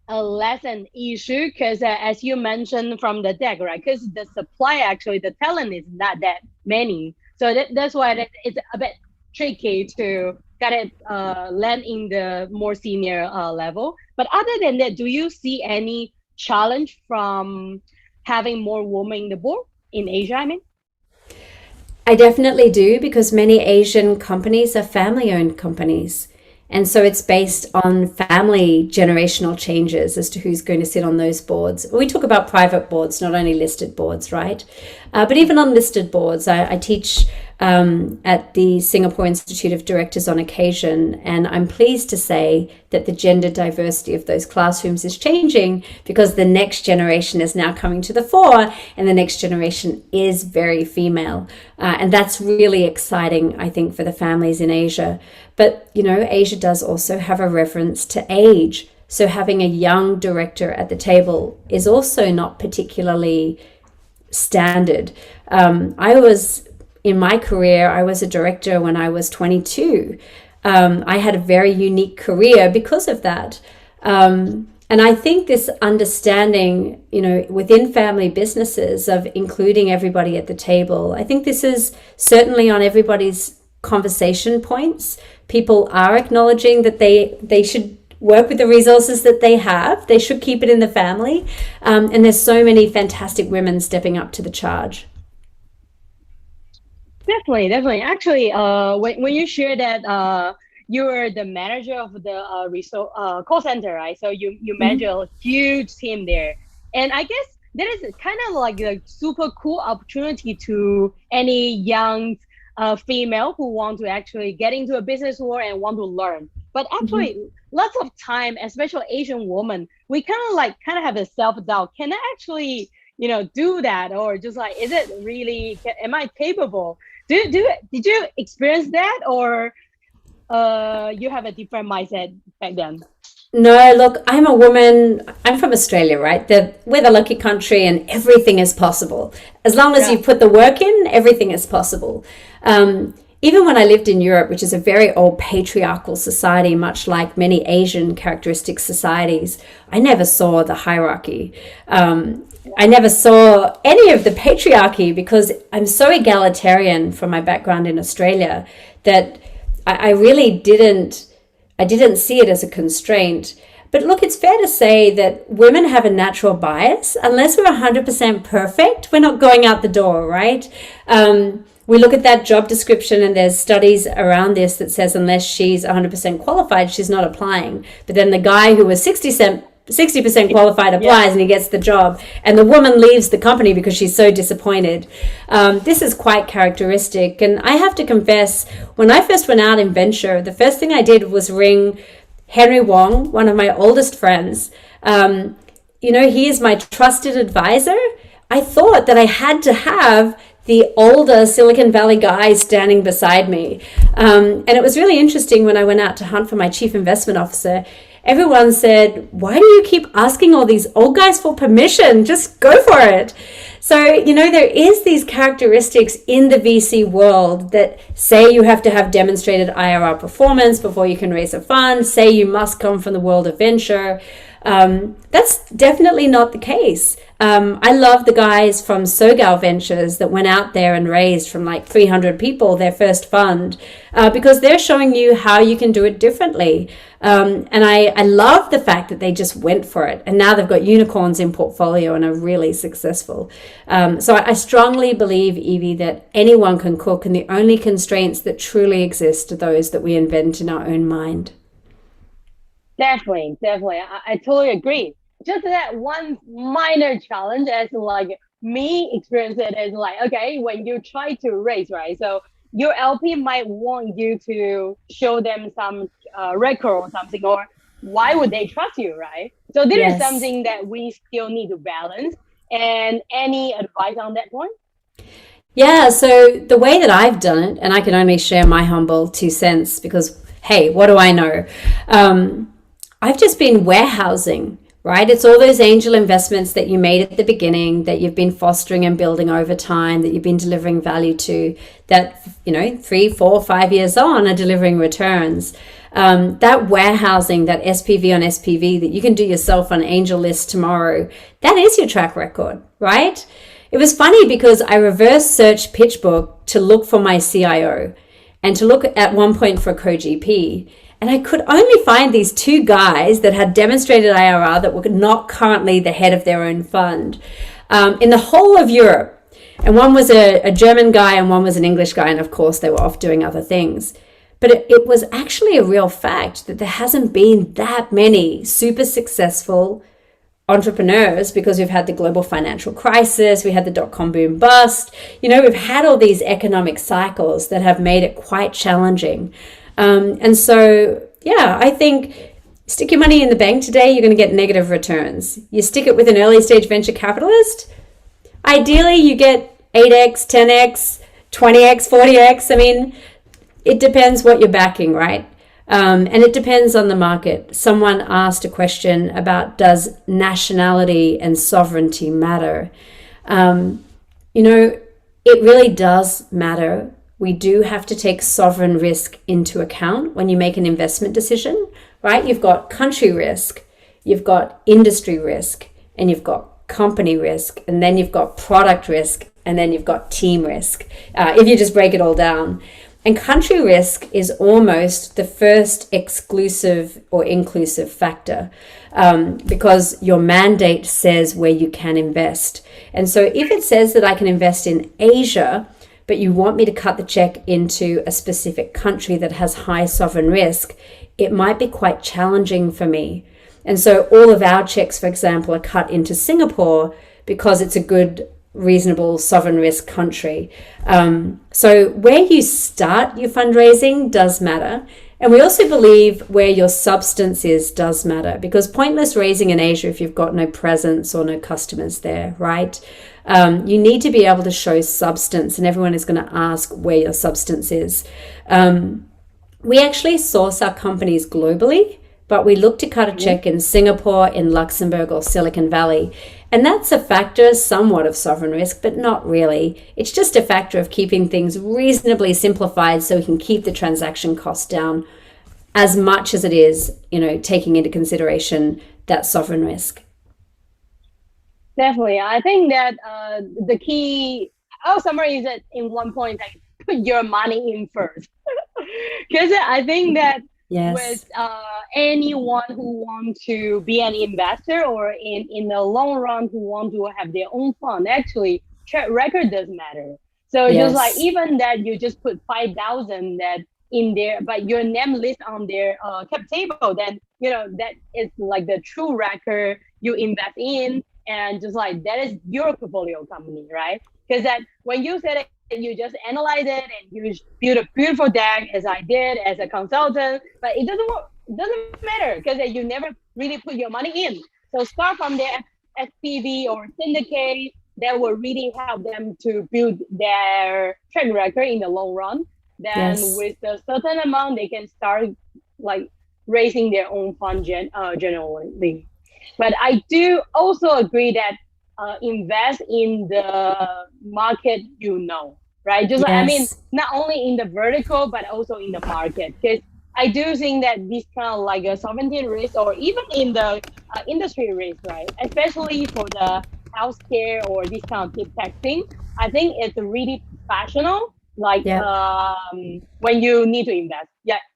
a less an issue because as you mentioned from the deck, right? Because the supply, actually, the talent is not that many. So that's why it's a bit tricky to get it land in the more senior level. But other than that, do you see any challenge from having more women in the board in Asia, I mean? I definitely do, because many Asian companies are family-owned companies. And so it's based on family generational changes as to who's going to sit on those boards. We talk about private boards, not only listed boards, right? But even on listed boards, I teach at the Singapore Institute of Directors on occasion, and I'm pleased to say that the gender diversity of those classrooms is changing because the next generation is now coming to the fore, and the next generation is very female. And that's really exciting, I think, for the families in Asia. But, you know, Asia does also have a reference to age. So having a young director at the table is also not particularly standard. In my career, I was a director when I was 22. I had a very unique career because of that. And I think this understanding, you know, within family businesses of including everybody at the table, I think this is certainly on everybody's conversation points. People are acknowledging that they should work with the resources that they have. They should keep it in the family. And there's so many fantastic women stepping up to the charge. Definitely. Actually, when you share that you were the manager of the call center, right? So you manage a huge team there. And I guess that is kind of like a super cool opportunity to any young female who want to actually get into a business world and want to learn. But actually, lots of time, especially Asian women, we kind of have a self-doubt. Can I actually, you know, do that? Or just like, is it really, am I capable? Did you experience that, or you have a different mindset back then? No, look, I'm a woman. I'm from Australia, right? We're the lucky country and everything is possible. As long as you put the work in, everything is possible. Even when I lived in Europe, which is a very old patriarchal society, much like many Asian characteristic societies, I never saw the hierarchy. I never saw any of the patriarchy because I'm so egalitarian from my background in Australia that I really didn't see it as a constraint. But look, it's fair to say that women have a natural bias. Unless we're 100% perfect, we're not going out the door, right? We look at that job description and there's studies around this that says unless she's 100% qualified, she's not applying. But then the guy who was 60% 60% qualified applies and he gets the job, and the woman leaves the company because she's so disappointed. This is quite characteristic. And I have to confess, when I first went out in venture, the first thing I did was ring Henry Wong, one of my oldest friends. He is my trusted advisor. I thought that I had to have the older Silicon Valley guy standing beside me. And it was really interesting when I went out to hunt for my chief investment officer. Everyone said, why do you keep asking all these old guys for permission? Just go for it. So, there is these characteristics in the VC world that say you have to have demonstrated IRR performance before you can raise a fund, say you must come from the world of venture. That's definitely not the case. I love the guys from 𝗃𝗃𝗿𝗄 Ventures that went out there and raised from like 300 people their first fund, because they're showing you how you can do it differently. And I love the fact that they just went for it. And now they've got unicorns in portfolio and are really successful. So I strongly believe, Evie, that anyone can cook, and the only constraints that truly exist are those that we invent in our own mind. Definitely. I totally agree. Just that one minor challenge as like me experience it is like, okay, when you try to raise, right? So your LP might want you to show them some record or something, or why would they trust you, right? So this is something that we still need to balance. And any advice on that point? Yeah, so the way that I've done it, and I can only share my humble 2 cents because, hey, what do I know? I've just been warehousing, right? It's all those angel investments that you made at the beginning, that you've been fostering and building over time, that you've been delivering value to, that, 3, 4, 5 years on are delivering returns. That warehousing, that SPV on SPV that you can do yourself on Angel List tomorrow, that is your track record, right? It was funny because I reverse searched PitchBook to look for my CIO and to look at one point for a co-GP. And I could only find these 2 guys that had demonstrated IRR that were not currently the head of their own fund in the whole of Europe. And one was a German guy and one was an English guy. And of course, they were off doing other things. But it was actually a real fact that there hasn't been that many super successful entrepreneurs, because we've had the global financial crisis, we had the dot-com boom bust. We've had all these economic cycles that have made it quite challenging. And so, I think stick your money in the bank today, you're going to get negative returns. You stick it with an early stage venture capitalist, ideally you get 8x, 10x, 20x, 40x. I mean, it depends what you're backing, right? And it depends on the market. Someone asked a question about, does nationality and sovereignty matter? It really does matter. We do have to take sovereign risk into account when you make an investment decision, right? You've got country risk, you've got industry risk, and you've got company risk, and then you've got product risk, and then you've got team risk, if you just break it all down. And country risk is almost the first exclusive or inclusive factor, because your mandate says where you can invest. And so if it says that I can invest in Asia, but you want me to cut the check into a specific country that has high sovereign risk, it might be quite challenging for me. And so all of our checks, for example, are cut into Singapore because it's a good, reasonable sovereign risk country. So where you start your fundraising does matter. And we also believe where your substance is does matter, because pointless raising in Asia if you've got no presence or no customers there, right? You need to be able to show substance, and everyone is going to ask where your substance is. We actually source our companies globally, but we look to cut a check in Singapore, in Luxembourg, or Silicon Valley. And that's a factor somewhat of sovereign risk, but not really. It's just a factor of keeping things reasonably simplified so we can keep the transaction cost down as much as it is, taking into consideration that sovereign risk. Definitely. I think that the key, I'll summarize it in one point, like put your money in first. Because I think that with anyone who wants to be an investor, or in the long run who want to have their own fund, actually track record does matter. So just like even that you just put 5,000, that in there, but your name list on their cap table, then that is like the true record you invest in, and just like that is your portfolio company, right? Because that when you said it, you just analyze it and you build a beautiful deck, as I did as a consultant, but it doesn't work. It doesn't matter because you never really put your money in. So start from their SPV or syndicate. That will really help them to build their track record in the long run. Then with a certain amount, they can start like raising their own fund generally. But I do also agree that invest in the market, right? Just like, I mean, not only in the vertical, but also in the market. Because I do think that this kind of like a sovereignty risk, or even in the industry risk, right? Especially for the healthcare or this kind of deep tech thing, I think it's really professional. Like when you need to invest,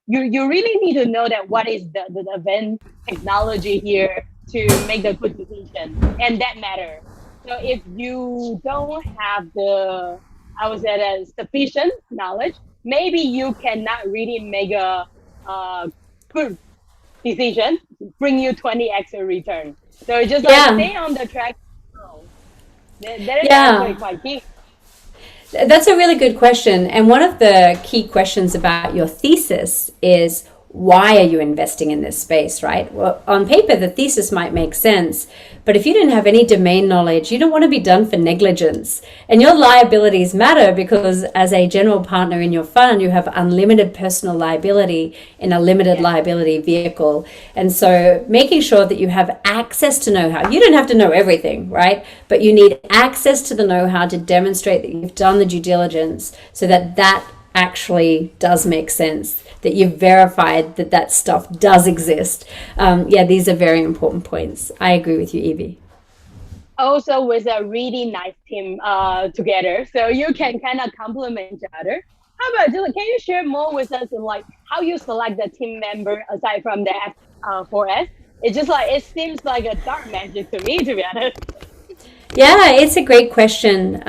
you really need to know that what is the event technology here to make the good decision, and that matter. So if you don't have the, I would say, the sufficient knowledge, maybe you cannot really make a good decision, bring you 20x return. So just like stay on the track. That is actually quite key. That's a really good question. And one of the key questions about your thesis is, why are you investing in this space, right? Well, on paper, the thesis might make sense, but if you didn't have any domain knowledge, you don't want to be done for negligence. And your liabilities matter because as a general partner in your fund, you have unlimited personal liability in a limited liability vehicle. And so making sure that you have access to know-how, you don't have to know everything, right? But you need access to the know-how to demonstrate that you've done the due diligence so that that actually does make sense, that you've verified that that stuff does exist. These are very important points. I agree with you, Evie. Also with a really nice team together, so you can kind of complement each other. How about, can you share more with us in like how you select the team member aside from the F4S? It's just like, it seems like a dark magic to me, to be honest. Yeah, it's a great question.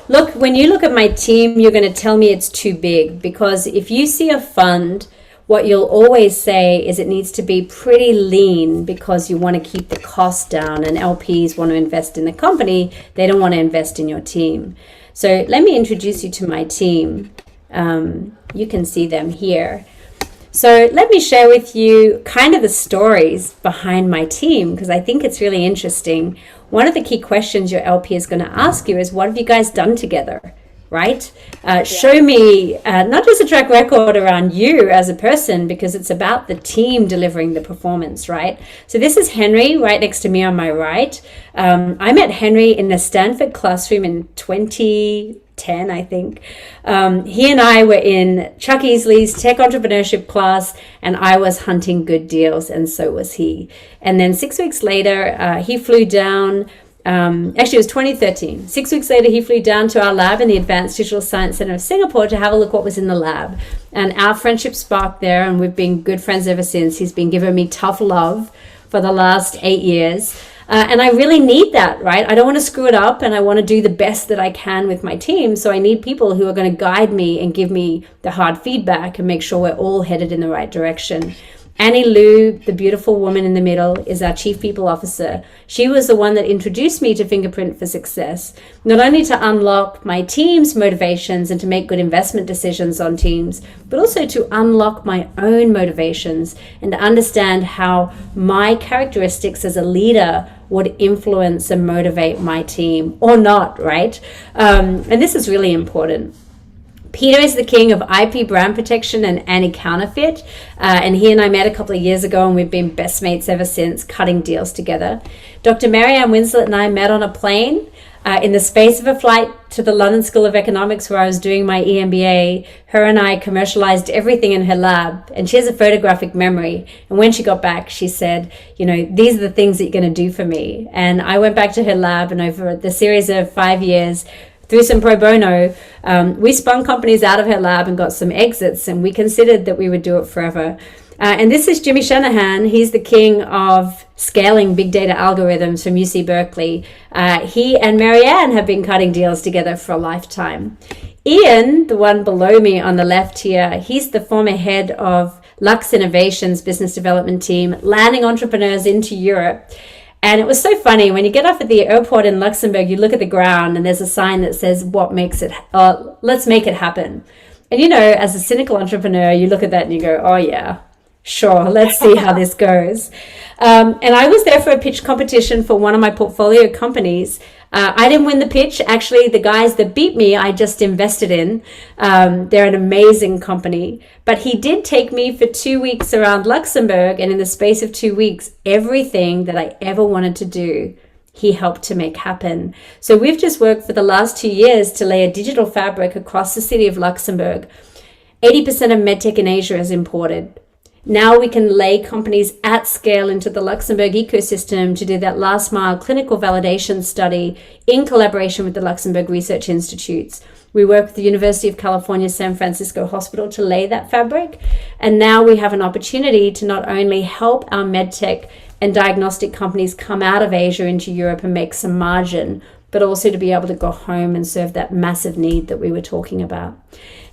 Look, when you look at my team, you're going to tell me it's too big, because if you see a fund, what you'll always say is it needs to be pretty lean because you want to keep the cost down, and LPs want to invest in the company. They don't want to invest in your team. So let me introduce you to my team. You can see them here. So let me share with you kind of the stories behind my team, because I think it's really interesting. One of the key questions your LP is going to ask you is, what have you guys done together, right? Show me not just a track record around you as a person, because it's about the team delivering the performance, right? So this is Henry right next to me on my right. I met Henry in the Stanford classroom in 2010, I think. He and I were in Chuck Easley's tech entrepreneurship class, and I was hunting good deals, and so was he. And then 6 weeks later, he flew down. Actually, it was 2013. 6 weeks later, he flew down to our lab in the Advanced Digital Science Center of Singapore to have a look what was in the lab. And our friendship sparked there, and we've been good friends ever since. He's been giving me tough love for the last 8 years. And I really need that, right? I don't want to screw it up, and I want to do the best that I can with my team. So I need people who are going to guide me and give me the hard feedback and make sure we're all headed in the right direction. Annie Liu, the beautiful woman in the middle, is our Chief People Officer. She was the one that introduced me to Fingerprint for success, not only to unlock my team's motivations and to make good investment decisions on teams, but also to unlock my own motivations and to understand how my characteristics as a leader would influence and motivate my team or not, right? And this is really important. Peter is the king of IP brand protection and anti-counterfeit, and he and I met a couple of years ago, and we've been best mates ever since, cutting deals together. Dr. Marianne Winslet and I met on a plane in the space of a flight to the London School of Economics, where I was doing my EMBA. Her and I commercialized everything in her lab, and she has a photographic memory. And when she got back, she said, these are the things that you're going to do for me. And I went back to her lab, and over the series of 5 years, through some pro bono, we spun companies out of her lab and got some exits, and we considered that we would do it forever. And this is Jimmy Shanahan. He's the king of scaling big data algorithms from UC Berkeley. He and Marianne have been cutting deals together for a lifetime. Ian, the one below me on the left here, he's the former head of Lux Innovation's business development team, landing entrepreneurs into Europe. And it was so funny, when you get off at the airport in Luxembourg, you look at the ground and there's a sign that says, let's make it happen. And, as a cynical entrepreneur, you look at that and you go, oh yeah, sure, let's see how this goes. And I was there for a pitch competition for one of my portfolio companies. I didn't win the pitch. Actually, the guys that beat me, I just invested in. They're an amazing company. But he did take me for 2 weeks around Luxembourg. And in the space of 2 weeks, everything that I ever wanted to do, he helped to make happen. So we've just worked for the last 2 years to lay a digital fabric across the city of Luxembourg. 80% of medtech in Asia is imported. Now we can lay companies at scale into the Luxembourg ecosystem to do that last mile clinical validation study in collaboration with the Luxembourg Research Institutes. We work with the University of California, San Francisco Hospital to lay that fabric. And now we have an opportunity to not only help our medtech and diagnostic companies come out of Asia into Europe and make some margin, but also to be able to go home and serve that massive need that we were talking about.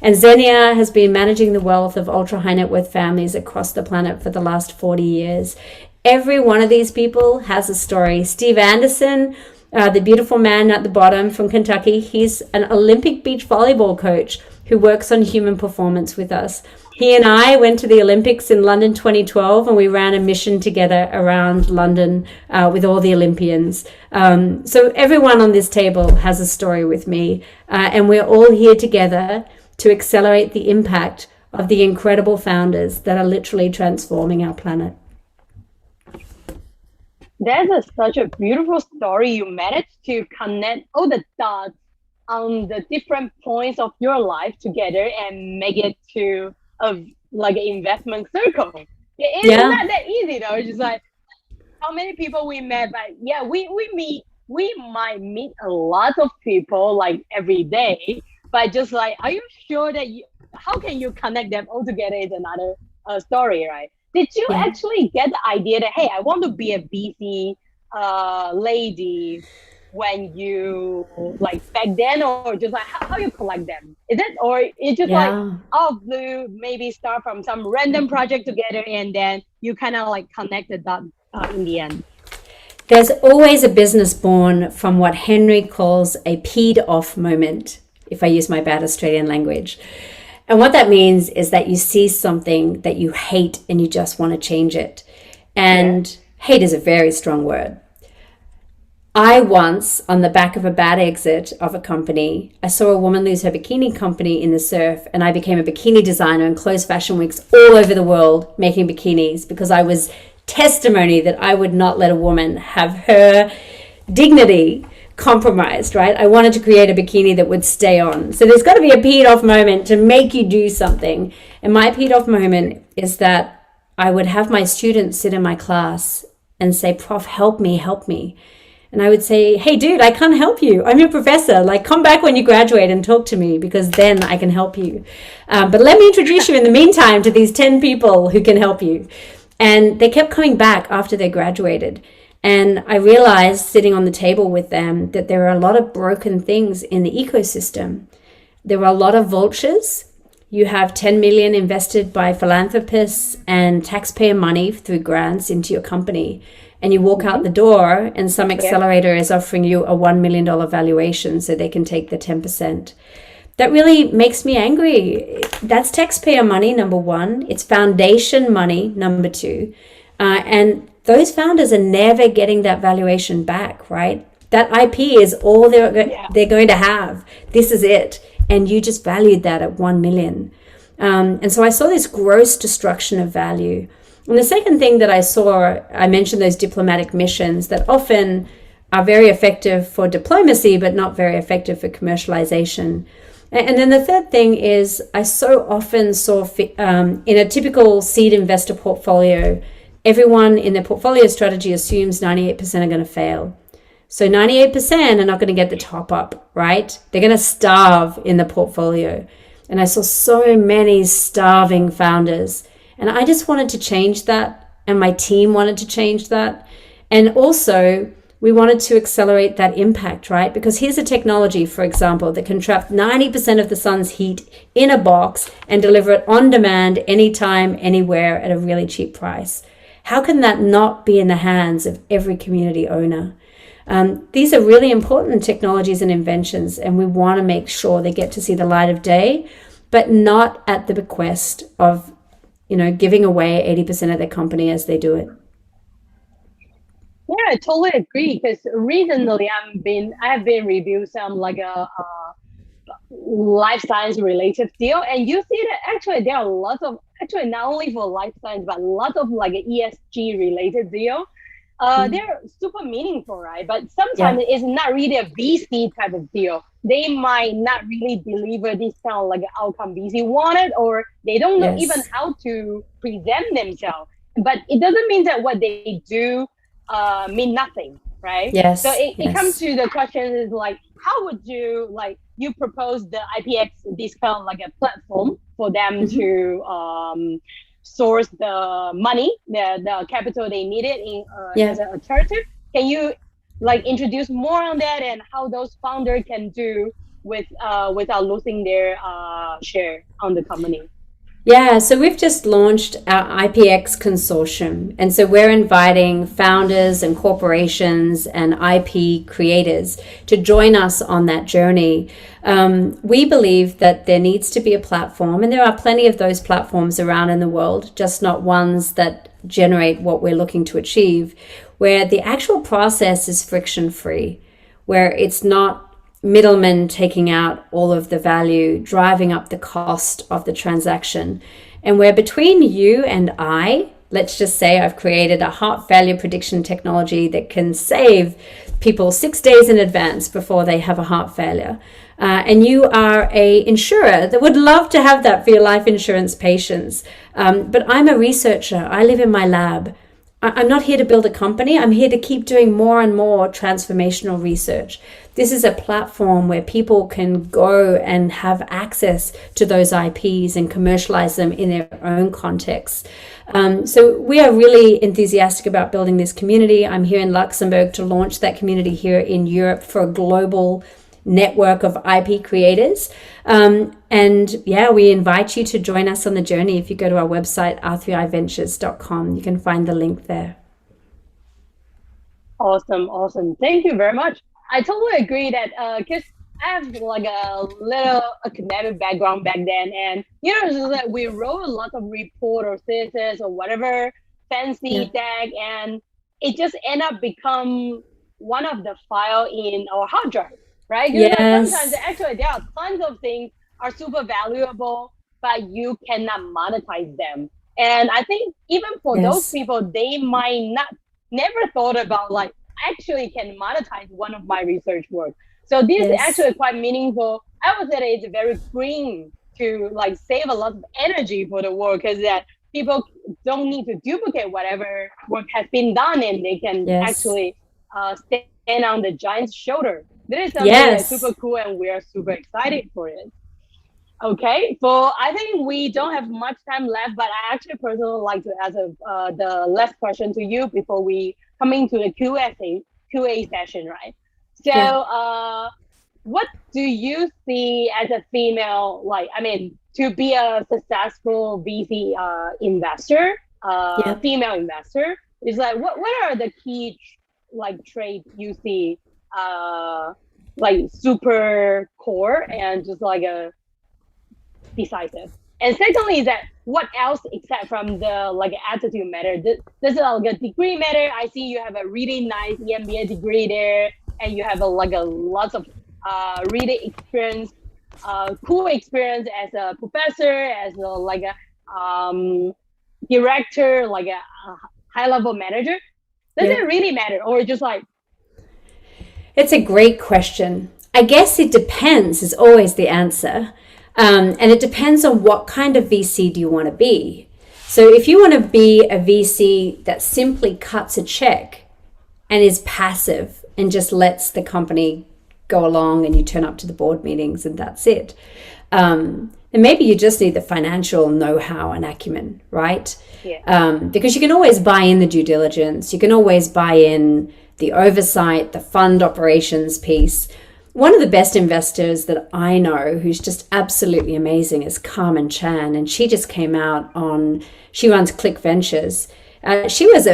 And Xenia has been managing the wealth of ultra high net worth families across the planet for the last 40 years. Every one of these people has a story. Steve Anderson, the beautiful man at the bottom from Kentucky, he's an Olympic beach volleyball coach who works on human performance with us. He and I went to the Olympics in London 2012, and we ran a mission together around London with all the Olympians. So everyone on this table has a story with me, and we're all here together to accelerate the impact of the incredible founders that are literally transforming our planet. That's such a beautiful story. You managed to connect all the dots on the different points of your life together and make it to an investment circle. It's not that easy though. It's just like how many people we met, but yeah, we might meet a lot of people every day, but just are you sure that how can you connect them all together is another story, right? Did you actually get the idea that, hey, I want to be a BC lady when you back then, or just how you collect them? Is it, or it's just out of blue, maybe start from some random project together and then you kind of connect the dots in the end? There's always a business born from what Henry calls a peed off moment, if I use my bad Australian language. And what that means is that you see something that you hate and you just want to change it. And hate is a very strong word. I once, on the back of a bad exit of a company, I saw a woman lose her bikini company in the surf, and I became a bikini designer and closed fashion weeks all over the world making bikinis because I was testimony that I would not let a woman have her dignity compromised, right? I wanted to create a bikini that would stay on. So there's got to be a peed off moment to make you do something. And my peed off moment is that I would have my students sit in my class and say, Prof, help me, help me. And I would say, hey, dude, I can't help you. I'm your professor. Come back when you graduate and talk to me because then I can help you. But let me introduce you in the meantime to these 10 people who can help you. And they kept coming back after they graduated. And I realized sitting on the table with them that there are a lot of broken things in the ecosystem. There were a lot of vultures. You have 10 million invested by philanthropists and taxpayer money through grants into your company. And you walk out the door and some accelerator is offering you a $1 million valuation so they can take the 10%. That really makes me angry. That's taxpayer money, number one. It's foundation money, number two. And those founders are never getting that valuation back, right? That IP is all they're going to have. This is it. And you just valued that at 1 million. And so I saw this gross destruction of value. And the second thing that I saw, I mentioned those diplomatic missions that often are very effective for diplomacy, but not very effective for commercialization. And then the third thing is I so often saw in a typical seed investor portfolio, everyone in their portfolio strategy assumes 98% are going to fail. So 98% are not going to get the top up, right? They're going to starve in the portfolio. And I saw so many starving founders. And I just wanted to change that, and my team wanted to change that. And also, we wanted to accelerate that impact, right? Because here's a technology, for example, that can trap 90% of the sun's heat in a box and deliver it on demand, anytime, anywhere, at a really cheap price. How can that not be in the hands of every community owner? These are really important technologies and inventions, and we want to make sure they get to see the light of day, but not at the bequest of, giving away 80% of their company as they do it. Yeah, I totally agree. Because recently I have been reviewing some like a life science related deal, and you see that actually there are lots of, actually not only for life science, but lots of like ESG related deal. They're super meaningful, right? But sometimes it's not really a VC type of deal. They might not really deliver this kind of like outcome VC wanted, or they don't know even how to present themselves. But it doesn't mean that what they do mean nothing, right? Yes. So it comes to the question is like, how would you you propose the IPX, this kind of like a platform for them to source the money, the capital they needed in as an alternative. Can you introduce more on that and how those founders can do without losing their share on the company? Yeah, so we've just launched our IPX consortium. And so we're inviting founders and corporations and IP creators to join us on that journey. We believe that there needs to be a platform, and there are plenty of those platforms around in the world, just not ones that generate what we're looking to achieve, where the actual process is friction-free, where it's not middlemen taking out all of the value, driving up the cost of the transaction. And where between you and I, let's just say I've created a heart failure prediction technology that can save people 6 days in advance before they have a heart failure. And you are a insurer that would love to have that for your life insurance patients. But I'm a researcher. I live in my lab. I'm not here to build a company. I'm here to keep doing more and more transformational research. This is a platform where people can go and have access to those IPs and commercialize them in their own context. So we are really enthusiastic about building this community. I'm here in Luxembourg to launch that community here in Europe for a global network of IP creators. And yeah, we invite you to join us on the journey. If you go to our website, R3iventures.com, you can find the link there. Awesome. Thank you very much. I totally agree that because I have like a little academic background back then, and so that we wrote a lot of report or thesis or whatever fancy tag, and it just end up become one of the file in our hard drive. Right? Sometimes actually there are tons of things are super valuable, but you cannot monetize them. And I think even for those people, they might never thought about actually can monetize one of my research work. So this is actually quite meaningful. I would say that it's very freeing to save a lot of energy for the work, because that people don't need to duplicate whatever work has been done, and they can actually stand on the giant's shoulder. This is something that's super cool, and we are super excited for it. Okay, so I think we don't have much time left, but I actually personally like to ask the last question to you before we come into the QA session, right? So, what do you see as a female, to be a successful VC investor, female investor? Is what are the key traits you see? Super core and just a decisive. And secondly, is that what else except from the attitude matter? Does a degree matter? I see you have a really nice MBA degree there, and you have a lots of really experience, cool experience as a professor, as a director, a high level manager. Does it really matter, or just It's a great question. I guess it depends is always the answer. And it depends on what kind of VC do you want to be. So if you want to be a VC that simply cuts a check and is passive and just lets the company go along and you turn up to the board meetings and that's it, then And maybe you just need the financial know-how and acumen, right? Yeah. Because you can always buy in the due diligence. You can always buy in the oversight, the fund operations piece. One of the best investors that I know who's just absolutely amazing is Carmen Chan. And she just came out she runs 𝗃𝗧𝗹𝗃𝗃. She was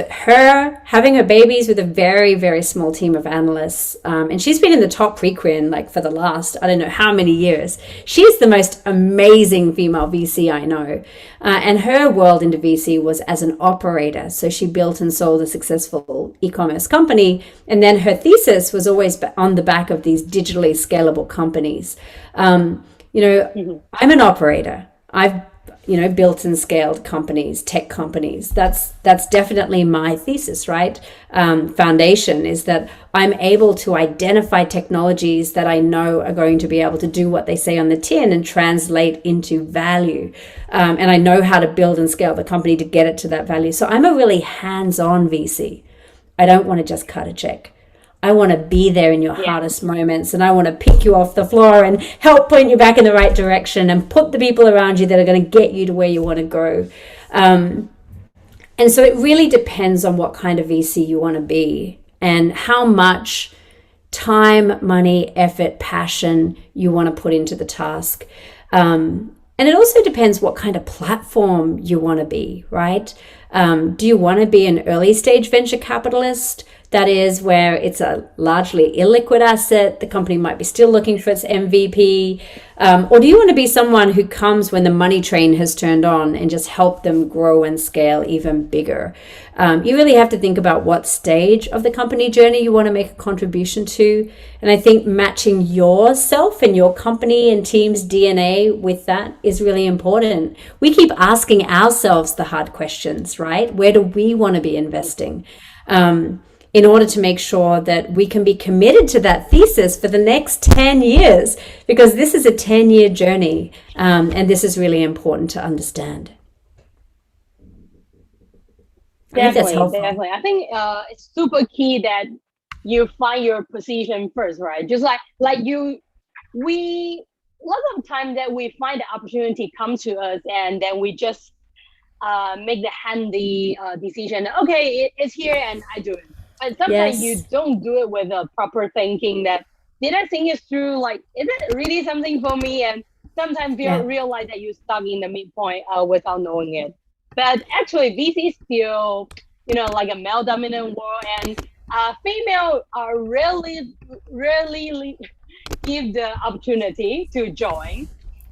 having her babies with a very, very small team of analysts. And she's been in the top prequin like for the last, I don't know how many years. She's the most amazing female VC I know. And her world into VC was as an operator. So she built and sold a successful e-commerce company. And then her thesis was always on the back of these digitally scalable companies. I'm an operator. I've built and scaled companies, tech companies. That's definitely my thesis, right? Foundation is that I'm able to identify technologies that I know are going to be able to do what they say on the tin and translate into value. And I know how to build and scale the company to get it to that value. So I'm a really hands-on VC. I don't want to just cut a check. I want to be there in your hardest moments, and I want to pick you off the floor and help point you back in the right direction and put the people around you that are going to get you to where you want to go. And so it really depends on what kind of VC you want to be and how much time, money, effort, passion you want to put into the task. And it also depends what kind of platform you want to be, right? Do you want to be an early stage venture capitalist? That is where it's a largely illiquid asset. The company might be still looking for its MVP. Or do you want to be someone who comes when the money train has turned on and just help them grow and scale even bigger? You really have to think about what stage of the company journey you want to make a contribution to. And I think matching yourself and your company and team's DNA with that is really important. We keep asking ourselves the hard questions, right? Where do we want to be investing? In order to make sure that we can be committed to that thesis for the next 10 years, because this is a 10-year journey, and this is really important to understand. Definitely. I think it's super key that you find your position first, right? Just like lots of time that we find the opportunity come to us, and then we just make the handy decision. Okay, it's here, and I do it. But sometimes you don't do it with a proper thinking that, did I think it through? Like, is it really something for me? And sometimes you realize that you're stuck in the midpoint without knowing it. But actually, VC is still, like a male dominant world, and female are rarely give the opportunity to join.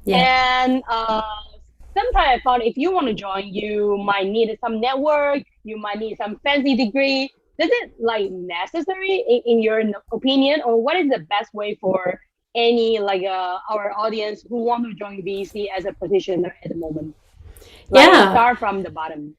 And sometimes I thought if you want to join, you might need some network, you might need some fancy degree. Is it like necessary in your opinion, or what is the best way for any our audience who want to join VC as a position at the moment? Start from the bottom.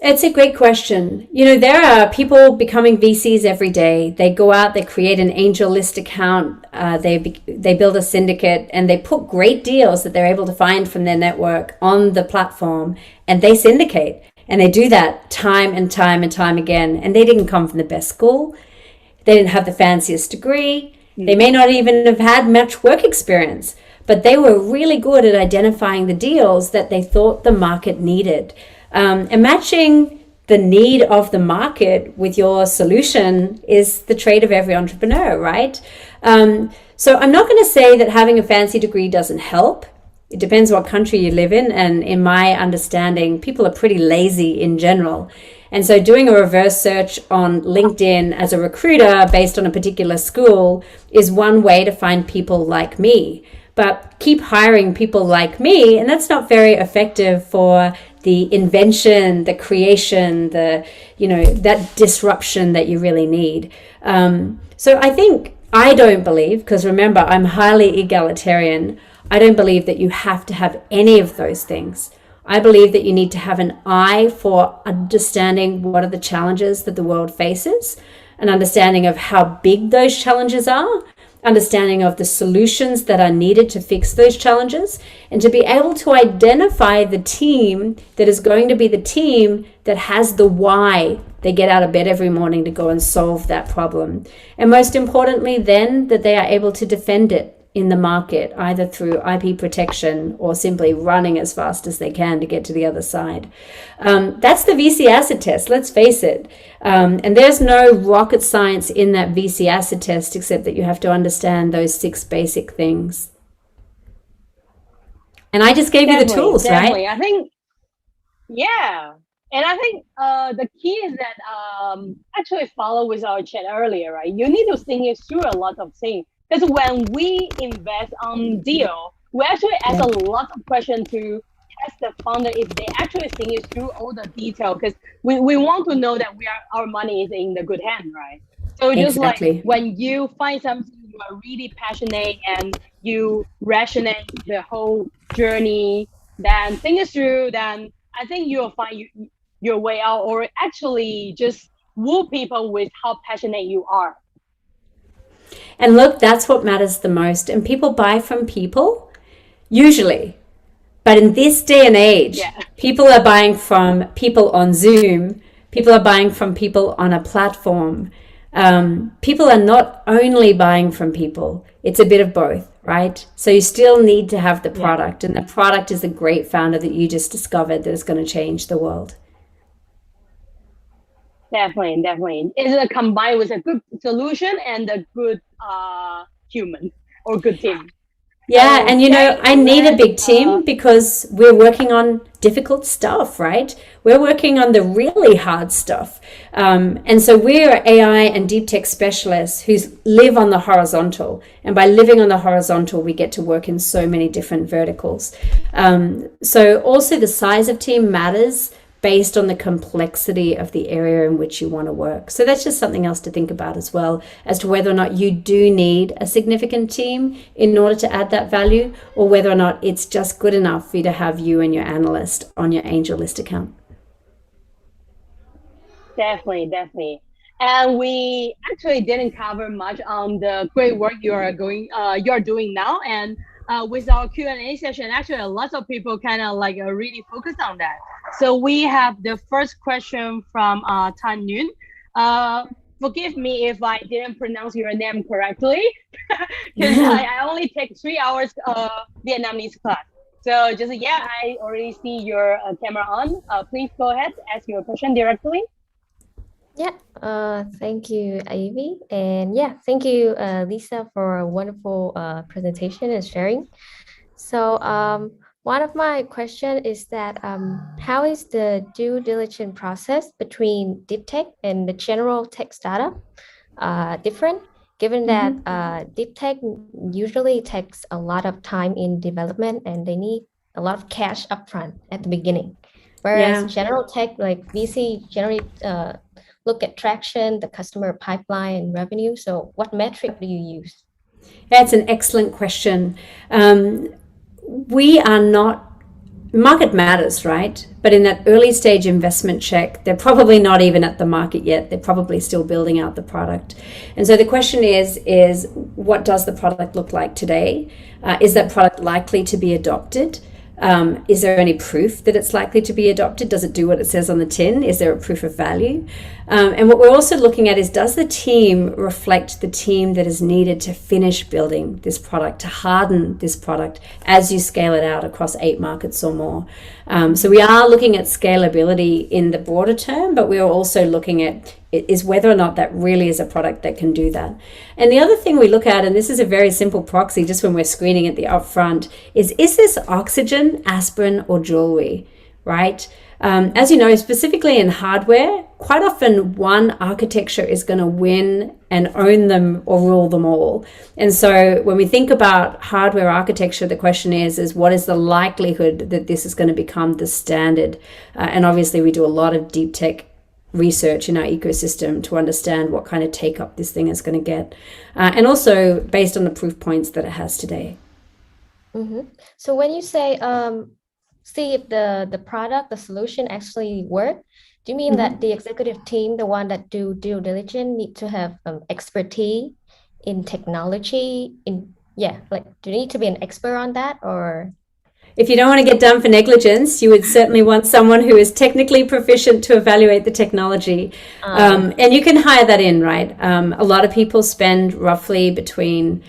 It's a great question. There are people becoming VCs every day. They go out, they create an angel list account, they build a syndicate, and they put great deals that they're able to find from their network on the platform, and they syndicate. And they do that time and time and time again. And they didn't come from the best school. They didn't have the fanciest degree. They may not even have had much work experience, but they were really good at identifying the deals that they thought the market needed. And matching the need of the market with your solution is the trait of every entrepreneur, right? So I'm not going to say that having a fancy degree doesn't help. It depends what country you live in. And in my understanding, people are pretty lazy in general. And so doing a reverse search on LinkedIn as a recruiter based on a particular school is one way to find people like me. But keep hiring people like me, and that's not very effective for the invention, the creation, that disruption that you really need. So I don't believe, because remember, I'm highly egalitarian, I don't believe that you have to have any of those things. I believe that you need to have an eye for understanding what are the challenges that the world faces, an understanding of how big those challenges are, understanding of the solutions that are needed to fix those challenges, and to be able to identify the team that is going to be the team that has the why they get out of bed every morning to go and solve that problem. And most importantly, then, that they are able to defend it in the market, either through IP protection or simply running as fast as they can to get to the other side. That's the VC acid test, let's face it. And there's no rocket science in that VC acid test, except that you have to understand those 6 basic things. And I just gave you the tools, right? I think, yeah. And I think the key is that actually follow with our chat earlier, right? You need to think through a lot of things. Because when we invest on deal, we actually ask a lot of questions to test the founder if they actually think it through all the detail. Because we want to know that our money is in the good hand, right? So just like when you find something you are really passionate and you rationate the whole journey, then think it through, then I think you'll find your way out, or actually just woo people with how passionate you are. And look, that's what matters the most. And people buy from people, usually. But in this day and age, people are buying from people on Zoom. People are buying from people on a platform. People are not only buying from people. It's a bit of both, right? So you still need to have the product. And the product is a great founder that you just discovered that is going to change the world. Definitely. It's combined with a good solution and a good human or good team. Yeah, and you know, I need a big team because we're working on difficult stuff, right? We're working on the really hard stuff. And so we're AI and deep tech specialists who live on the horizontal. And by living on the horizontal, we get to work in so many different verticals. So also the size of team matters based on the complexity of the area in which you want to work. So that's just something else to think about as well, as to whether or not you do need a significant team in order to add that value, or whether or not it's just good enough for you to have you and your analyst on your angel list account. Definitely. And we actually didn't cover much on the great work you're doing now. And with our Q&A session, actually lots of people kind of like really focused on that. So we have the first question from Tan Nguyen. Forgive me if I didn't pronounce your name correctly, because I only take 3 hours Vietnamese class. So just, I already see your camera on. Please go ahead, ask your question directly. Thank you, Ivy. And thank you, Leesa, for a wonderful presentation and sharing. So one of my questions is that how is the due diligence process between deep tech and the general tech startup different, given that deep tech usually takes a lot of time in development and they need a lot of cash upfront at the beginning, whereas general tech like VC generally look at traction, the customer pipeline, and revenue. So what metric do you use? That's an excellent question. We are not, market matters, right? But in that early stage investment check, they're probably not even at the market yet. They're probably still building out the product. And so the question is what does the product look like today? Is that product likely to be adopted? Is there any proof that it's likely to be adopted? Does it do what it says on the tin? Is there a proof of value? And what we're also looking at is, does the team reflect the team that is needed to finish building this product, to harden this product as you scale it out across 8 markets or more? So we are looking at scalability in the broader term, but we are also looking at is whether or not that really is a product that can do that. And the other thing we look at, and this is a very simple proxy just when we're screening at the upfront, is this oxygen, aspirin, or jewelry, right? As you know, specifically in hardware, quite often one architecture is going to win and own them or rule them all. And so when we think about hardware architecture, the question is what is the likelihood that this is going to become the standard? And obviously we do a lot of deep tech research in our ecosystem to understand what kind of take up this thing is going to get, and also based on the proof points that it has today. So when you say see if the product, the solution actually work, do you mean that the executive team, the one that do due diligence, need to have expertise in technology? Do you need to be an expert on that? Or if you don't want to get done for negligence, you would certainly want someone who is technically proficient to evaluate the technology. And you can hire that in, right? A lot of people spend roughly between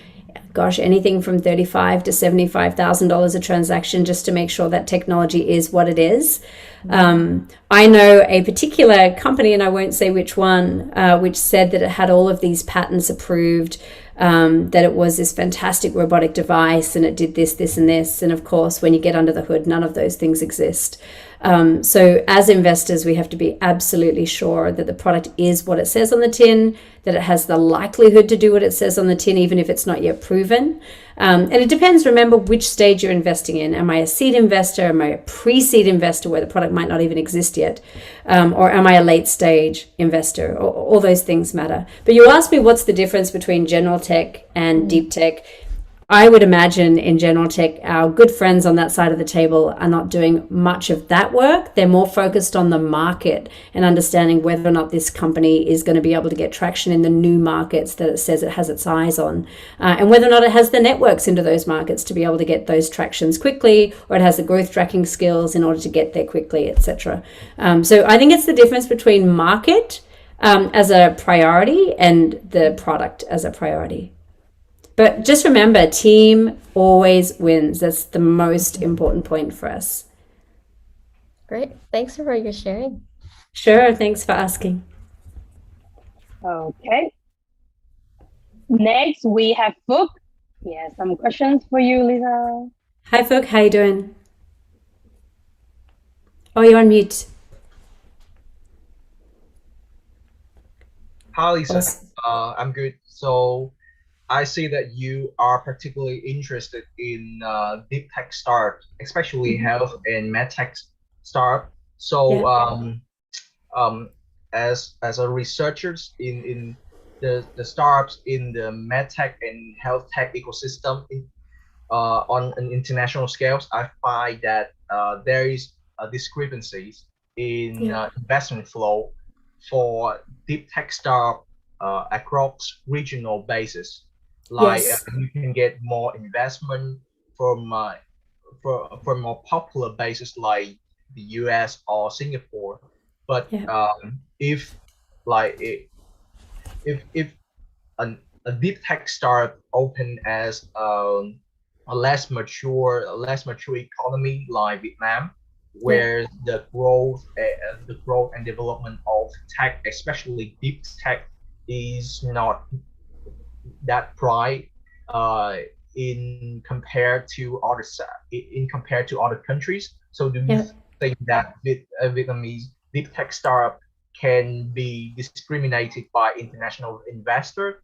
gosh, anything from $35,000 to $75,000 a transaction just to make sure that technology is what it is. I know a particular company, and I won't say which one, which said that it had all of these patents approved, that it was this fantastic robotic device and it did this, this, and this. And of course, when you get under the hood, none of those things exist. So as investors, we have to be absolutely sure that the product is what it says on the tin, that it has the likelihood to do what it says on the tin, even if it's not yet proven. And it depends, remember, which stage you're investing in. Am I a seed investor? Am I a pre-seed investor where the product might not even exist yet? Or am I a late stage investor? All those things matter. But you asked me what's the difference between general tech and deep tech. I would imagine in general tech, our good friends on that side of the table are not doing much of that work. They're more focused on the market and understanding whether or not this company is going to be able to get traction in the new markets that it says it has its eyes on, and whether or not it has the networks into those markets to be able to get those tractions quickly, or it has the growth tracking skills in order to get there quickly, etc. So I think it's the difference between market as a priority and the product as a priority. But just remember, team always wins. That's the most important point for us. Great. Thanks for your sharing. Sure. Thanks for asking. Okay. Next, we have Phúc. Yeah, some questions for you, Leesa. Hi, Phúc. How you doing? Oh, you're on mute. Hi, Leesa. I'm good. So I see that you are particularly interested in deep tech startup, especially health and medtech startup. So as a researchers in the startups in the medtech and health tech ecosystem on an international scales, I find that there is a discrepancies in investment flow for deep tech startup across regional basis. Like you can get more investment from more popular bases like the US or Singapore, but if a deep tech startup open as a less mature economy like Vietnam, where the growth and development of tech, especially deep tech, is not that bright in compared to other countries. So do you think that Vietnamese deep tech startup can be discriminated by international investor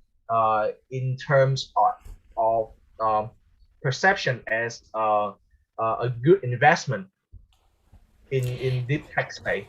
in terms of perception as a good investment in deep tech space?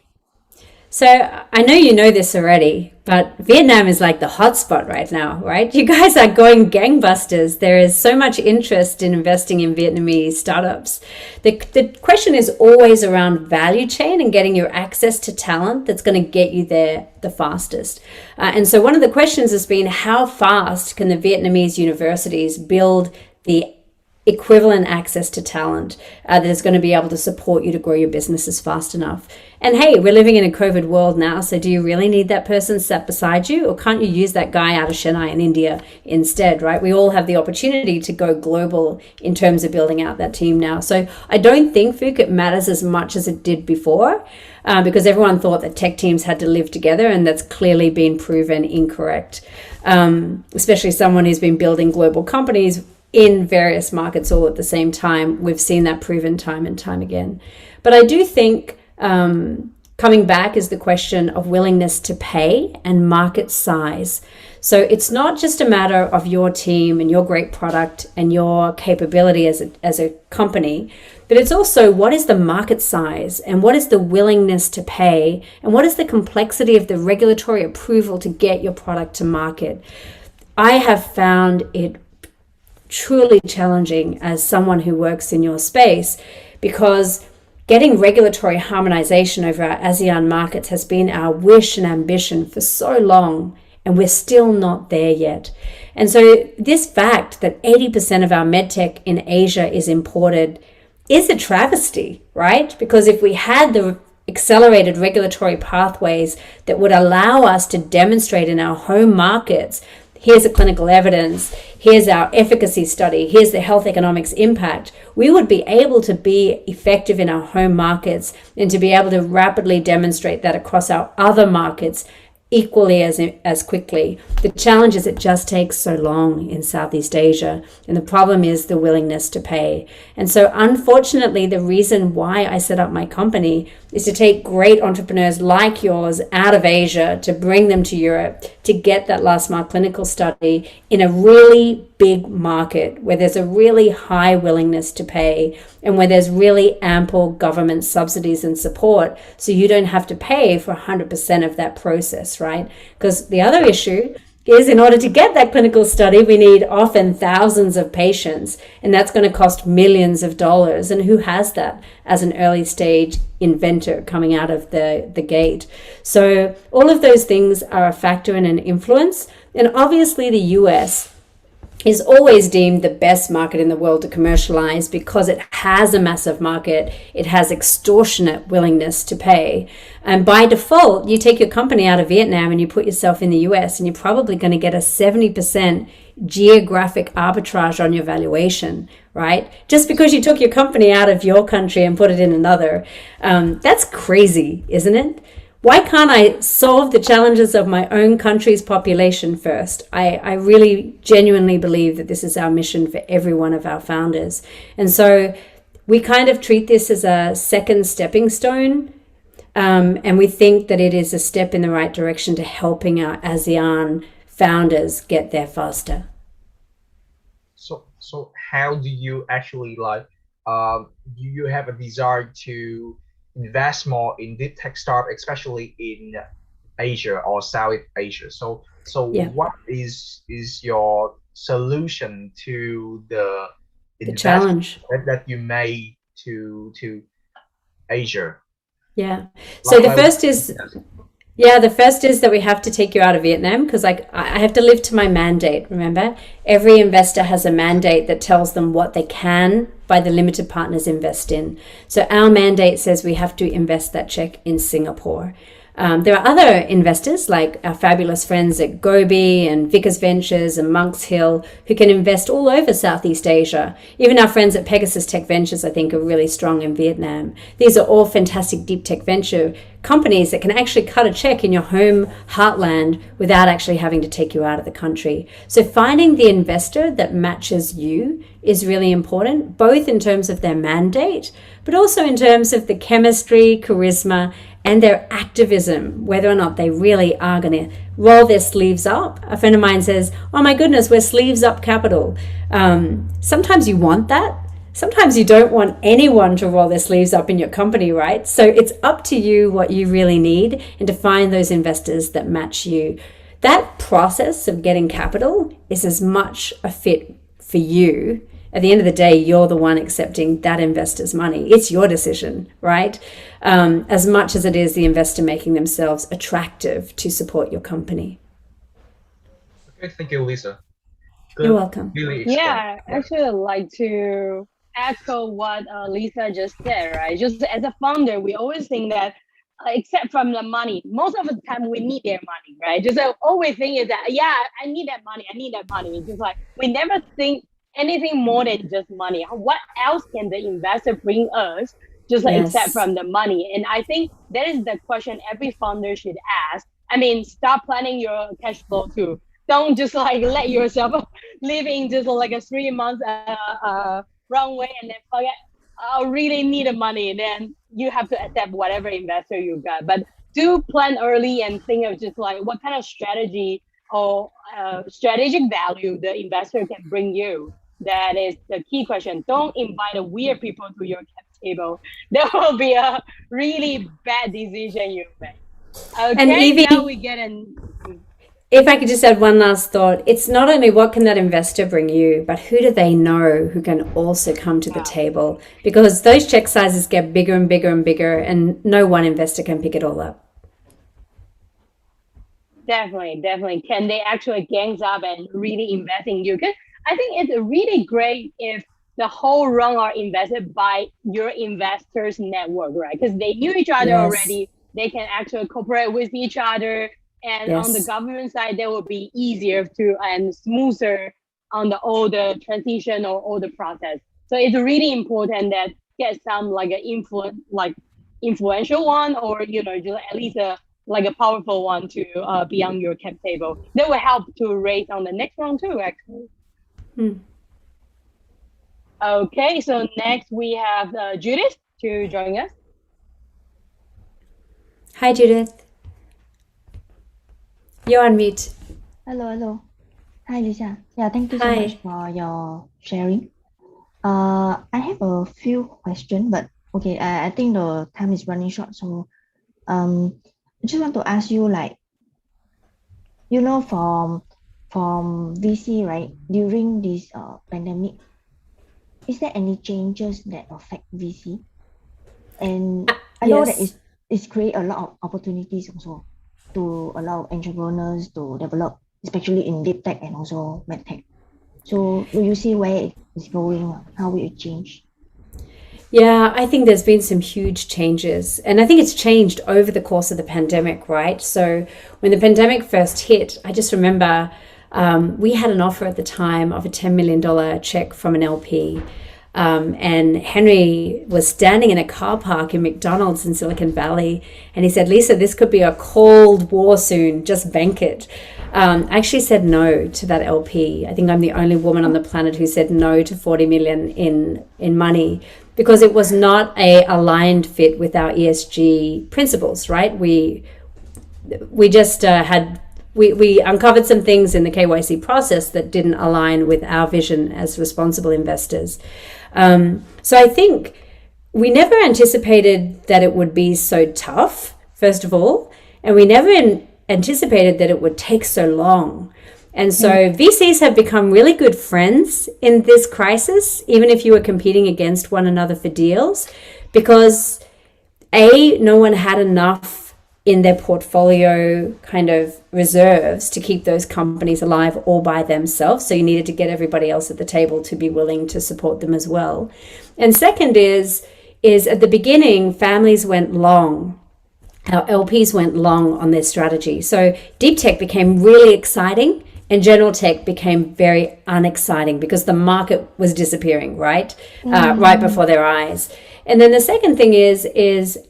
So I know you know this already, but Vietnam is like the hotspot right now, right? You guys are going gangbusters. There is so much interest in investing in Vietnamese startups. The question is always around value chain and getting your access to talent that's going to get you there the fastest. And so one of the questions has been, how fast can the Vietnamese universities build the equivalent access to talent that is going to be able to support you to grow your businesses fast enough? And hey, we're living in a COVID world now, so do you really need that person sat beside you, or can't you use that guy out of Chennai in India instead, right? We all have the opportunity to go global in terms of building out that team now. So I don't think, Phuc, it matters as much as it did before, because everyone thought that tech teams had to live together, and that's clearly been proven incorrect. Especially someone who's been building global companies in various markets all at the same time. We've seen that proven time and time again. But I do think coming back is the question of willingness to pay and market size. So it's not just a matter of your team and your great product and your capability as a company, but it's also what is the market size and what is the willingness to pay and what is the complexity of the regulatory approval to get your product to market. I have found it truly challenging as someone who works in your space, because getting regulatory harmonization over our ASEAN markets has been our wish and ambition for so long, and we're still not there yet. And so this fact that 80% of our medtech in Asia is imported is a travesty, right? Because if we had the accelerated regulatory pathways that would allow us to demonstrate in our home markets, here's the clinical evidence, here's our efficacy study, here's the health economics impact, we would be able to be effective in our home markets and to be able to rapidly demonstrate that across our other markets equally as quickly. The challenge is it just takes so long in Southeast Asia, and the problem is the willingness to pay. And so unfortunately, the reason why I set up my company is to take great entrepreneurs like yours out of Asia, to bring them to Europe, to get that last mile clinical study in a really big market where there's a really high willingness to pay and where there's really ample government subsidies and support, so you don't have to pay for 100% of that process, right? Because the other issue is, in order to get that clinical study, we need often thousands of patients, and that's going to cost millions of dollars. And who has that as an early stage inventor coming out of the gate? So all of those things are a factor and an influence. And obviously the US is always deemed the best market in the world to commercialize because it has a massive market, it has extortionate willingness to pay. And by default, you take your company out of Vietnam and you put yourself in the US, and you're probably going to get a 70% geographic arbitrage on your valuation, right? Just because you took your company out of your country and put it in another. That's crazy, isn't it? Why can't I solve the challenges of my own country's population first? I really genuinely believe that this is our mission for every one of our founders. And so we kind of treat this as a second stepping stone. And we think that it is a step in the right direction to helping our ASEAN founders get there faster. So how do you actually do you have a desire to invest more in deep tech startup, especially in Asia or South Asia? So yeah. What is your solution to the challenge that you made to Asia? Yeah. So the first is that we have to take you out of Vietnam, because I have to live to my mandate. Remember, every investor has a mandate that tells them what they can by the limited partners invest in. So our mandate says we have to invest that check in Singapore. There are other investors like our fabulous friends at Gobi and Vickers Ventures and Monks Hill who can invest all over Southeast Asia. Even our friends at Pegasus Tech Ventures, I think, are really strong in Vietnam. These are all fantastic deep tech venture companies that can actually cut a check in your home heartland without actually having to take you out of the country. So finding the investor that matches you is really important, both in terms of their mandate, but also in terms of the chemistry, charisma, and their activism, whether or not they really are going to roll their sleeves up. A friend of mine says, oh my goodness, we're sleeves up capital. Sometimes you want that. Sometimes you don't want anyone to roll their sleeves up in your company, right? So it's up to you what you really need and to find those investors that match you. That process of getting capital is as much a fit for you. At the end of the day, you're the one accepting that investor's money. It's your decision, right? As much as it is the investor making themselves attractive to support your company. Okay, thank you, Leesa. Good. You're welcome. Really yeah, actually, I'd like to echo what Leesa just said, right? Just as a founder, we always think that, except from the money, most of the time we need their money, right? Just always think is that, yeah, I need that money. It's just like, we never think anything more than just money. What else can the investor bring us, just like except from the money? And I think that is the question every founder should ask. I mean, start planning your cash flow too. Don't just like let yourself live in just like a 3 months runway and then forget, I really need the money. Then you have to accept whatever investor you got. But do plan early and think of just like what kind of strategy or strategic value the investor can bring you. That is the key question. Don't invite weird people to your cap table. That will be a really bad decision you make. Okay, and Evie, now we get in. If I could just add one last thought, it's not only what can that investor bring you, but who do they know who can also come to the table? Because those check sizes get bigger and bigger and bigger, and no one investor can pick it all up. Definitely. Can they actually gangs up and really invest in you? Because I think it's really great if the whole run are invested by your investors network, right? Because they knew each other already. They can actually cooperate with each other And on the government side, that will be easier to and smoother on all the transition or all the process. So it's really important that get some like an influential one, or just at least a powerful one to be on your cap table. That will help to raise on the next round too, actually. Okay, so next we have Judith to join us. Hi, Judith. You're on mute. Hello. Hi, Leesa. Yeah, thank you so much for your sharing. I have a few questions, but okay, I think the time is running short. So I just want to ask you, like, from VC, right, during this pandemic, is there any changes that affect VC? And I know that it's create a lot of opportunities also to allow entrepreneurs to develop, especially in deep tech and also med tech. So will you see where it's going? How will it change? Yeah, I think there's been some huge changes, and I think it's changed over the course of the pandemic, right? So when the pandemic first hit, I just remember we had an offer at the time of a $10 million check from an LP. And Henry was standing in a car park in McDonald's in Silicon Valley, and he said, "Leesa, this could be a cold war soon, just bank it." I actually said no to that LP. I think I'm the only woman on the planet who said no to 40 million in money, because it was not a aligned fit with our ESG principles, right? We just we uncovered some things in the KYC process that didn't align with our vision as responsible investors. So I think we never anticipated that it would be so tough, first of all, and we never anticipated that it would take so long. And so VCs have become really good friends in this crisis, even if you were competing against one another for deals, because no one had enough in their portfolio kind of reserves to keep those companies alive all by themselves. So you needed to get everybody else at the table to be willing to support them as well. And second is at the beginning, families went long. Our LPs went long on their strategy. So deep tech became really exciting, and general tech became very unexciting because the market was disappearing, right? Right before their eyes. And then the second thing is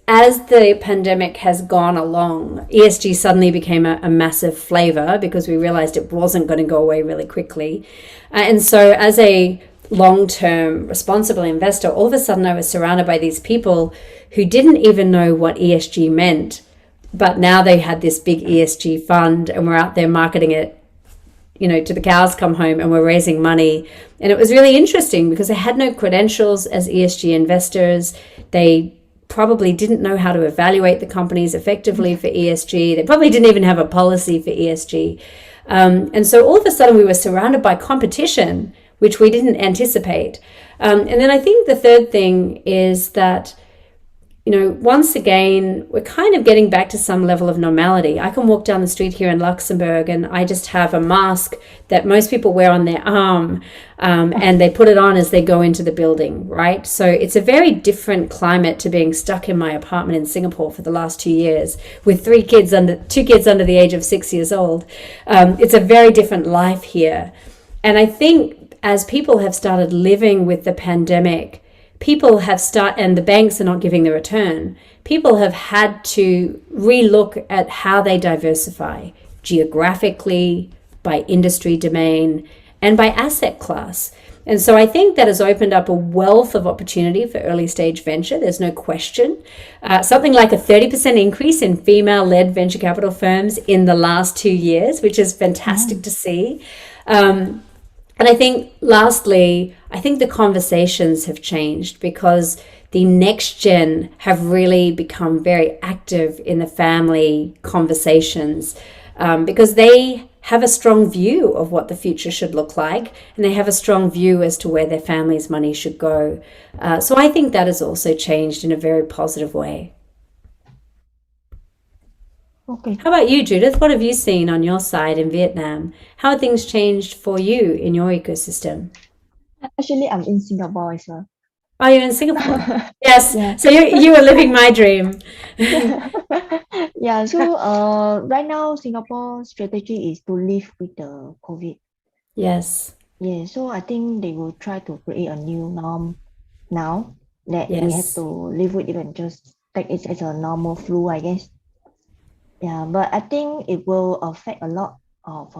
as the pandemic has gone along, ESG suddenly became a massive flavor because we realized it wasn't going to go away really quickly. And so as a long-term responsible investor, all of a sudden I was surrounded by these people who didn't even know what ESG meant, but now they had this big ESG fund and were out there marketing it, to the cows come home, and we're raising money. And it was really interesting because they had no credentials as ESG investors. They probably didn't know how to evaluate the companies effectively for ESG. They probably didn't even have a policy for ESG. And so all of a sudden we were surrounded by competition, which we didn't anticipate. And then I think the third thing is that once again, we're kind of getting back to some level of normality. I can walk down the street here in Luxembourg and I just have a mask that most people wear on their arm, and they put it on as they go into the building, right? So it's a very different climate to being stuck in my apartment in Singapore for the last 2 years with two kids under the age of 6 years old. It's a very different life here. And I think as people have started living with the pandemic, and the banks are not giving the return, people have had to relook at how they diversify geographically, by industry domain, and by asset class. And so I think that has opened up a wealth of opportunity for early stage venture. There's no question. Something like a 30% increase in female-led venture capital firms in the last 2 years, which is fantastic to see. And I think, lastly, I think the conversations have changed because the next gen have really become very active in the family conversations, because they have a strong view of what the future should look like, and they have a strong view as to where their family's money should go. So I think that has also changed in a very positive way. Okay. How about you, Judith? What have you seen on your side in Vietnam? How have things changed for you in your ecosystem? Actually, I'm in Singapore as well. Oh, you're in Singapore? Yes. Yeah. So you were living my dream. Yeah, so right now Singapore strategy is to live with the COVID. Yes. Yeah, so I think they will try to create a new norm now that we have Yes. to live with it and just take it as a normal flu, I guess. Yeah, but I think it will affect a lot of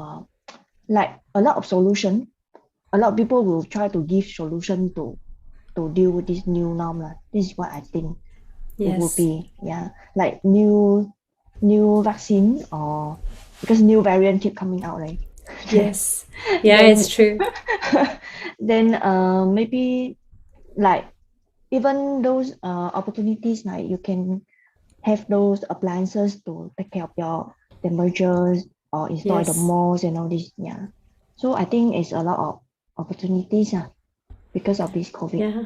like a lot of solution. A lot of people will try to give solution to deal with this new norm lah. This is what I think it will Yes. be. Yeah, like new vaccine or because new variant keep coming out, right? Yes. Yeah, Then it's true. then maybe like even those opportunities like you can have those appliances to take care of your temperatures or install in the Yes. malls and all this. Yeah. So I think it's a lot of opportunities because of this COVID. Yeah.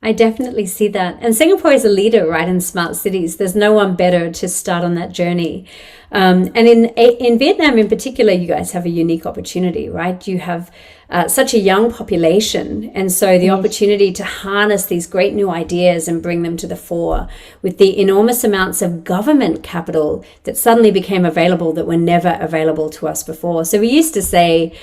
I definitely see that. And Singapore is a leader, right, in smart cities. There's no one better to start on that journey. And in Vietnam in particular, you guys have a unique opportunity, right? You have such a young population. And so the Yes. opportunity to harness these great new ideas and bring them to the fore with the enormous amounts of government capital that suddenly became available that were never available to us before. So we used to say,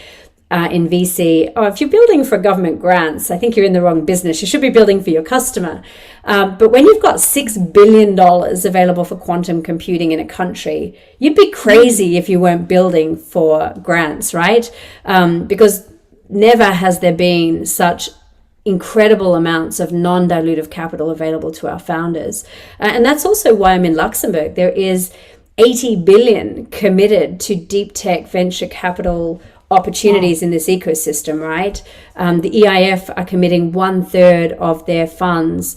in VC, oh, if you're building for government grants, I think you're in the wrong business. You should be building for your customer. But when you've got $6 billion available for quantum computing in a country, you'd be crazy if you weren't building for grants, right? Because never has there been such incredible amounts of non-dilutive capital available to our founders. And that's also why I'm in Luxembourg. There is 80 billion committed to deep tech venture capital opportunities in this ecosystem, right? The EIF are committing 1/3 of their funds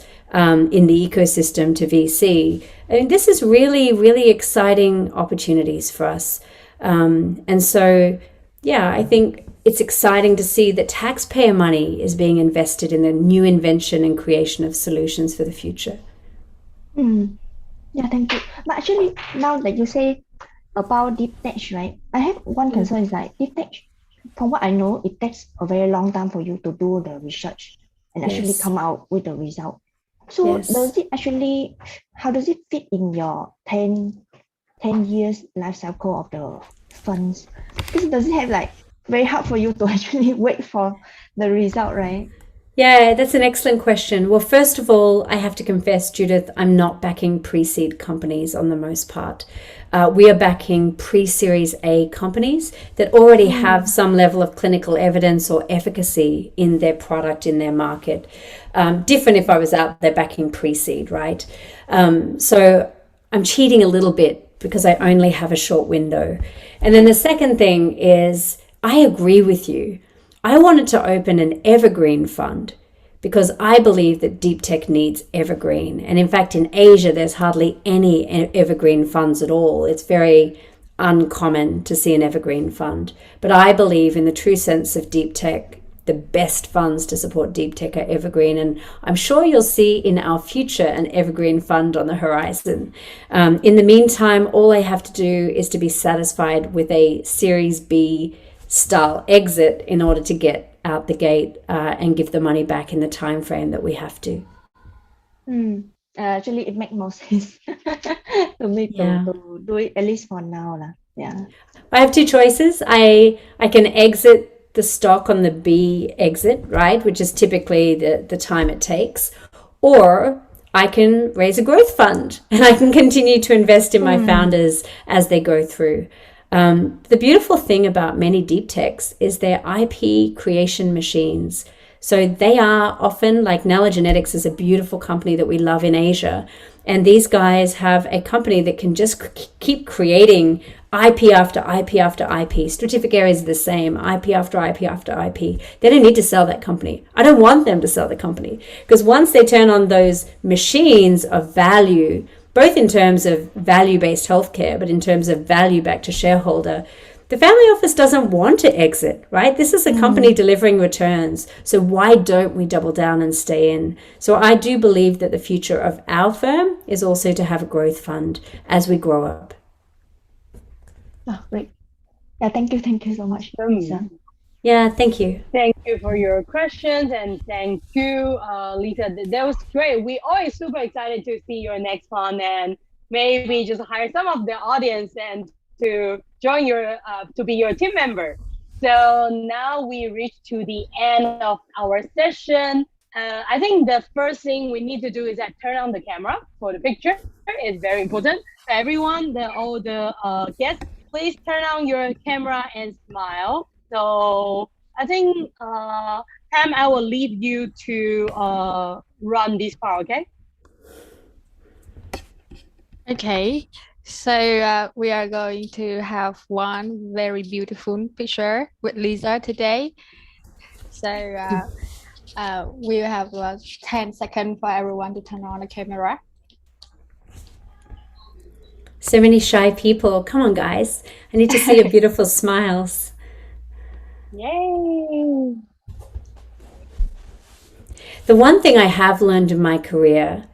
in the ecosystem to VC. I mean, this is really, really exciting opportunities for us. And so, yeah, I think it's exciting to see that taxpayer money is being invested in the new invention and creation of solutions for the future. Yeah, thank you. But actually, now that you say about deep tech, right? I have one concern is like deep tech, from what I know, it takes a very long time for you to do the research and actually Yes. come out with the result. So Yes. does it actually, how does it fit in your 10 years life cycle of the funds? Because does it have like very hard for you to actually wait for the result, right? Yeah, that's an excellent question. Well, first of all, I have to confess, Judith, I'm not backing pre-seed companies on the most part. We are backing pre-Series A companies that already have some level of clinical evidence or efficacy in their product, in their market. Different if I was out there backing pre-seed, right? So I'm cheating a little bit because I only have a short window. And then the second thing is, I agree with you. I wanted to open an evergreen fund because I believe that deep tech needs evergreen. And in fact, in Asia, there's hardly any evergreen funds at all. It's very uncommon to see an evergreen fund. But I believe in the true sense of deep tech, the best funds to support deep tech are evergreen. And I'm sure you'll see in our future an evergreen fund on the horizon. In the meantime, all I have to do is to be satisfied with a Series B style exit in order to get out the gate and give the money back in the time frame that we have to. Actually, it makes more sense to me to do it at least for now lah. Yeah. I have two choices. I can exit the stock on the B exit, right, which is typically the time it takes, or I can raise a growth fund and I can continue to invest in my founders as they go through. The beautiful thing about many deep techs is their IP creation machines. So they are often, like Nationality is a beautiful company that we love in Asia. And these guys have a company that can just keep creating IP after IP after IP. Strategic areas are the same, IP after IP after IP. They don't need to sell that company. I don't want them to sell the company, because once they turn on those machines of value, both in terms of value-based healthcare, but in terms of value back to shareholder, the family office doesn't want to exit, right? This is a company delivering returns. So why don't we double down and stay in? So I do believe that the future of our firm is also to have a growth fund as we grow up. Oh, great. Yeah, thank you so much, Leesa. Yeah, thank you. Thank you for your questions, and thank you, Leesa. That was great. We always super excited to see your next fund, and maybe just hire some of the audience and to join your to be your team member. So now we reach to the end of our session. I think the first thing we need to do is that turn on the camera for the picture. It's very important. Everyone, all the guests, please turn on your camera and smile. So I think, Pam, I will leave you to run this part, okay? Okay, so we are going to have one very beautiful picture with Leesa today. So we have 10 seconds for everyone to turn on the camera. So many shy people. Come on, guys. I need to see your beautiful smiles. Yay! The one thing I have learned in my career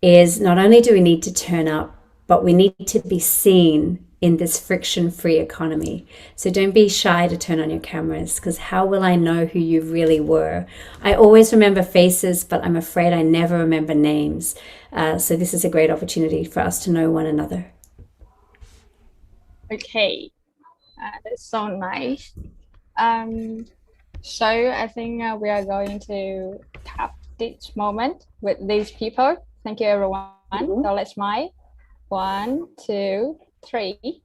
is not only do we need to turn up, but we need to be seen in this friction-free economy. So don't be shy to turn on your cameras, because how will I know who you really were? I always remember faces, but I'm afraid I never remember names. So this is a great opportunity for us to know one another. Okay, that's so nice. So I think we are going to tap this moment with these people. Thank you, everyone. So let's smile. 1, 2, 3.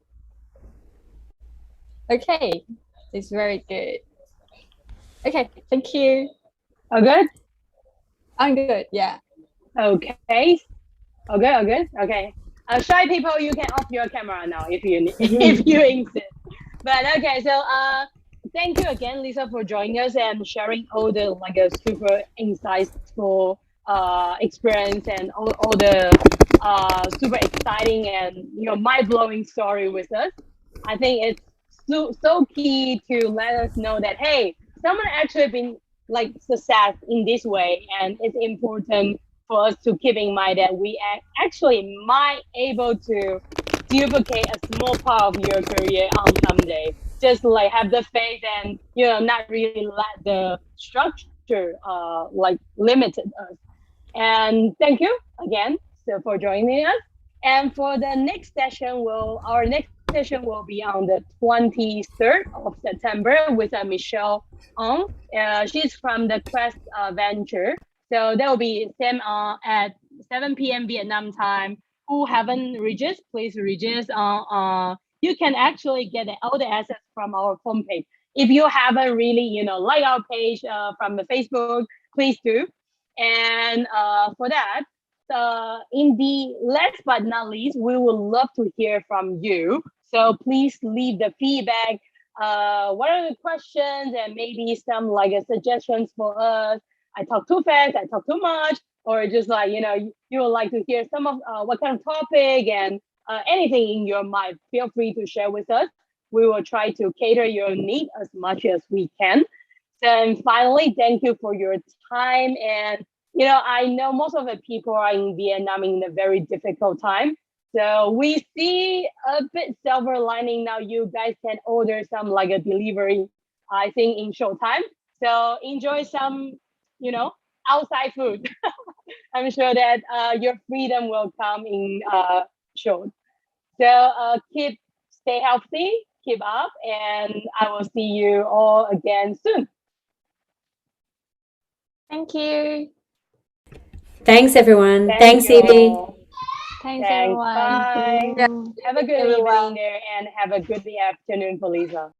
Okay, it's very good. Okay, thank you. All good? I'm good, yeah. Okay. All good? Okay. Shy people, you can off your camera now if you insist. But okay, so thank you again, Leesa, for joining us and sharing all the super insightful experience and all the super exciting and mind-blowing story with us. I think it's so key to let us know that, hey, someone actually been success in this way, and it's important for us to keep in mind that we actually might able to duplicate a small part of your career on someday. Just have the faith and not really let the structure limited us. And thank you again for joining us. And for the next session, our next session will be on the 23rd of September with Michelle Ong. She's from the Quest Venture. So that will be same at 7 p.m. Vietnam time. Who haven't registered, please register. You can actually get all the assets from our homepage. If you haven't really, like our page from the Facebook, please do. And for that, in the last but not least, we would love to hear from you. So please leave the feedback. What are the questions and maybe some suggestions for us? I talk too fast, I talk too much, or just you would like to hear some of what kind of topic and anything in your mind, feel free to share with us. We will try to cater your need as much as we can. And finally, thank you for your time. And I know most of the people are in Vietnam in a very difficult time. So we see a bit silver lining now. You guys can order some a delivery, I think, in short time. So enjoy some, outside food. I'm sure that your freedom will come in short. So stay healthy, keep up, and I will see you all again soon. Thank you. Thanks, everyone. Thanks, Evie. Thanks, everyone. Bye. Yeah. Have a good evening there and have a good afternoon for Leesa.